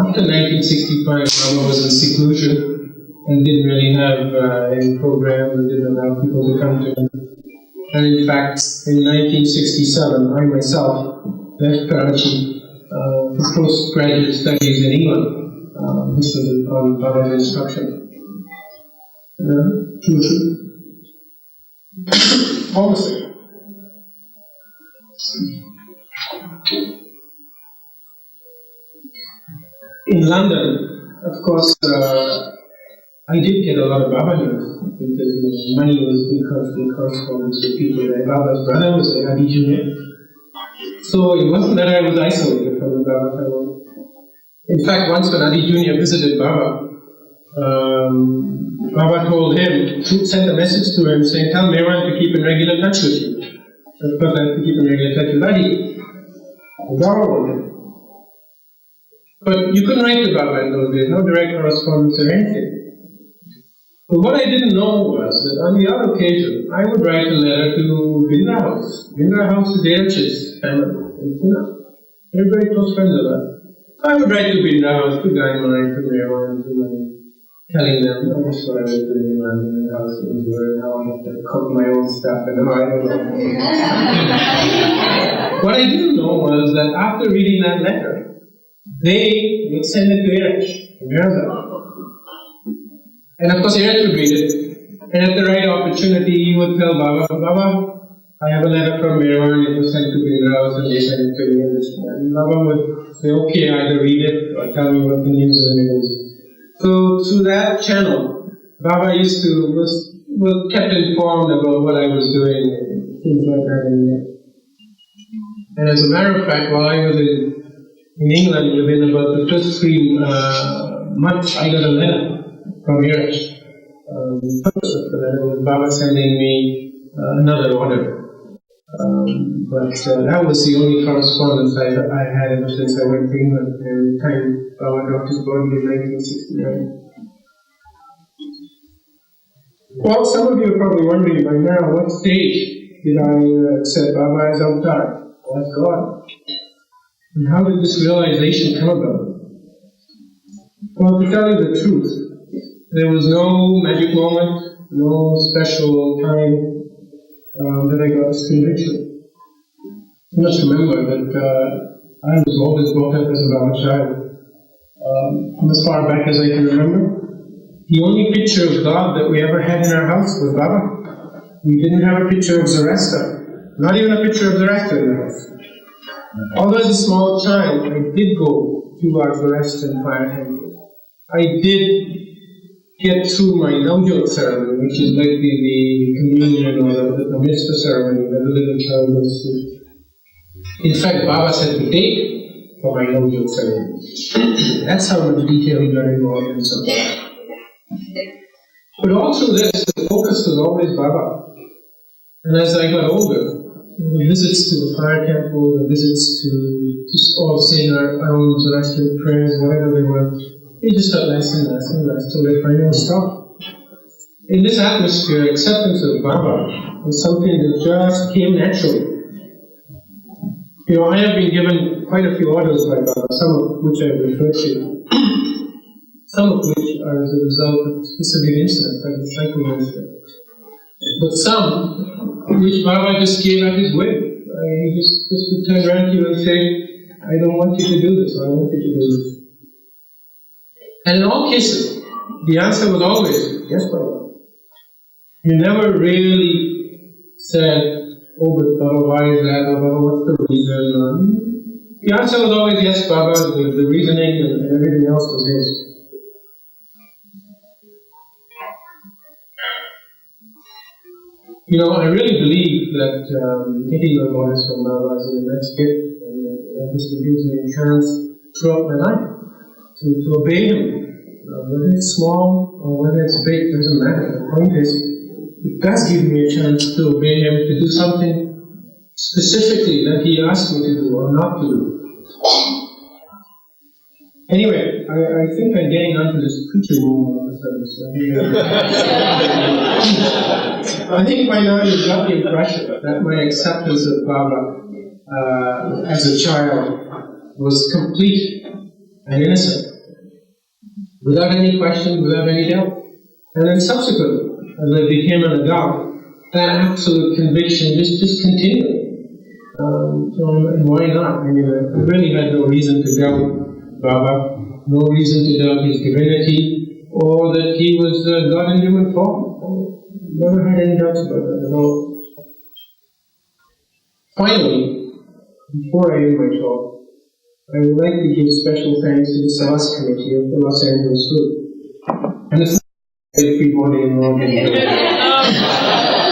After 1965, Baba was in seclusion and didn't really have any programs and didn't allow people to come to him. And in fact, in 1967, I myself left Karachi for postgraduate studies in England. This was on Baba's instruction. Almost. In London, of course, I did get a lot of Baba news because money was in constant correspondence with people there. Baba's brother was a Hadi Junior. So it wasn't that I was isolated from the Baba family. In fact, once when Adi Jr. visited Baba, Baba told him, sent a message to him saying, tell Merwan to keep in regular touch with you. Of course, I have to keep in regular touch with Adi. Baba wrote him. But you couldn't write to Baba in those days, no direct correspondence or anything. But what I didn't know was that on the odd occasion, I would write a letter to Bindra House. Bindra House is Erch's family in Pune. They're very close friends of us. I would write to Bindra House, to Gaiman, to Merwan, to Mani. telling them that's what I was doing in London and how things were and how I have to cook my own stuff and how I don't know. What I didn't know was that after reading that letter, they would send it to Irish, America. And of course Irish would read it, and at the right opportunity he would tell Baba, Baba, I have a letter from Merwan, it was sent to House and they sent it to me. And Baba would say, okay, either read it or tell me what the news is. So through that channel, Baba was kept informed about what I was doing and things like that. And as a matter of fact, while I was in England, within about the first 3 months, I got a letter from Irish. The purpose of the letter was Baba sending me another order. But that was the only correspondence I had ever since I went to England, and the time Baba dropped his body in 1969. Well, some of you are probably wondering by now, what stage did I accept Baba as Avatar, as God? And how did this realization come about? Well, to tell you the truth, there was no magic moment, no special time that I got this conviction. You must remember that I was always brought up as a Baba child. From as far back as I can remember, the only picture of God that we ever had in our house was Baba. We didn't have a picture of Zaresta, not even a picture of Zaresta in the house. Although as a small child, I did go to our Zaresta and fire temples. I did get through my Navjot ceremony, which is like the communion or the mitzvah ceremony that the little child goes through. In fact, Baba set the date for my Navjot ceremony. That's how much detail he got involved in something. But also this, the focus was always Baba. And as I got older, the visits to the fire temple, the visits to all saying our own Zoroastrian prayers, whatever they were, they just got less and less and less till they finally stopped. In this atmosphere, acceptance of Baba was something that just came naturally. You know, I have been given quite a few orders by Baba, some of which I refer to, some of which are as a result of specific incidents, like the cycling incident. But some which Baba just gave at his whim. He just would turn around to you and say, I don't want you to do this, or I want you to do this. And in all cases, the answer was always, yes, Baba. You never really said, oh, but Baba, why is that? Or Baba, what's the reason? The answer was always, yes, Baba. The reasoning and everything else was yes. You know, I really believe that getting those orders from Baba is an immense gift, and obviously gives me a chance throughout my life to obey him. Whether it's small or whether it's big, doesn't matter. The point is, it does give me a chance to obey him, to do something specifically that he asked me to do or not to do. Anyway, I think I'm getting onto this preaching room all of a sudden. So I think by now you've got the impression that my acceptance of Baba as a child was complete and innocent, without any question, without any doubt. And then subsequently, as I became an adult, that absolute conviction just continued. And why not? I mean, I really had no reason to doubt Baba, no reason to doubt his divinity, or that he was God in human form. Never had any doubts about that at all. Finally, before I end my talk, I would like to give special thanks to the SARS committee of the Los Angeles Group. And it's not everybody involved in it.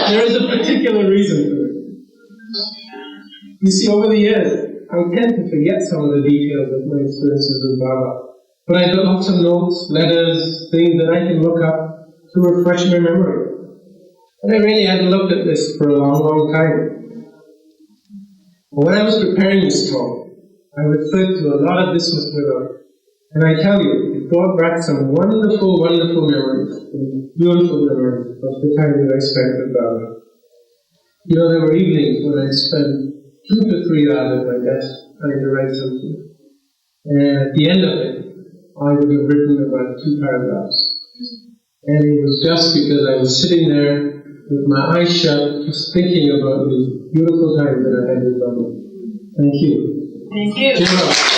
There is a particular reason for it. You see, over the years, I tend to forget some of the details of my experiences with Baba. But I've got lots of notes, letters, things that I can look up to refresh my memory. And I really hadn't looked at this for a long, long time. But when I was preparing this talk, I referred to a lot of this material. And I tell you, it brought back some wonderful, wonderful memories, beautiful memories of the time that I spent with Baba. You know, there were evenings when I spent 2 to 3 hours at my desk trying to write something. And at the end of it, I would have written about 2 paragraphs. And it was just because I was sitting there with my eyes shut, just thinking about the beautiful time that I had with Mama. Thank you. Thank you. Cheers up.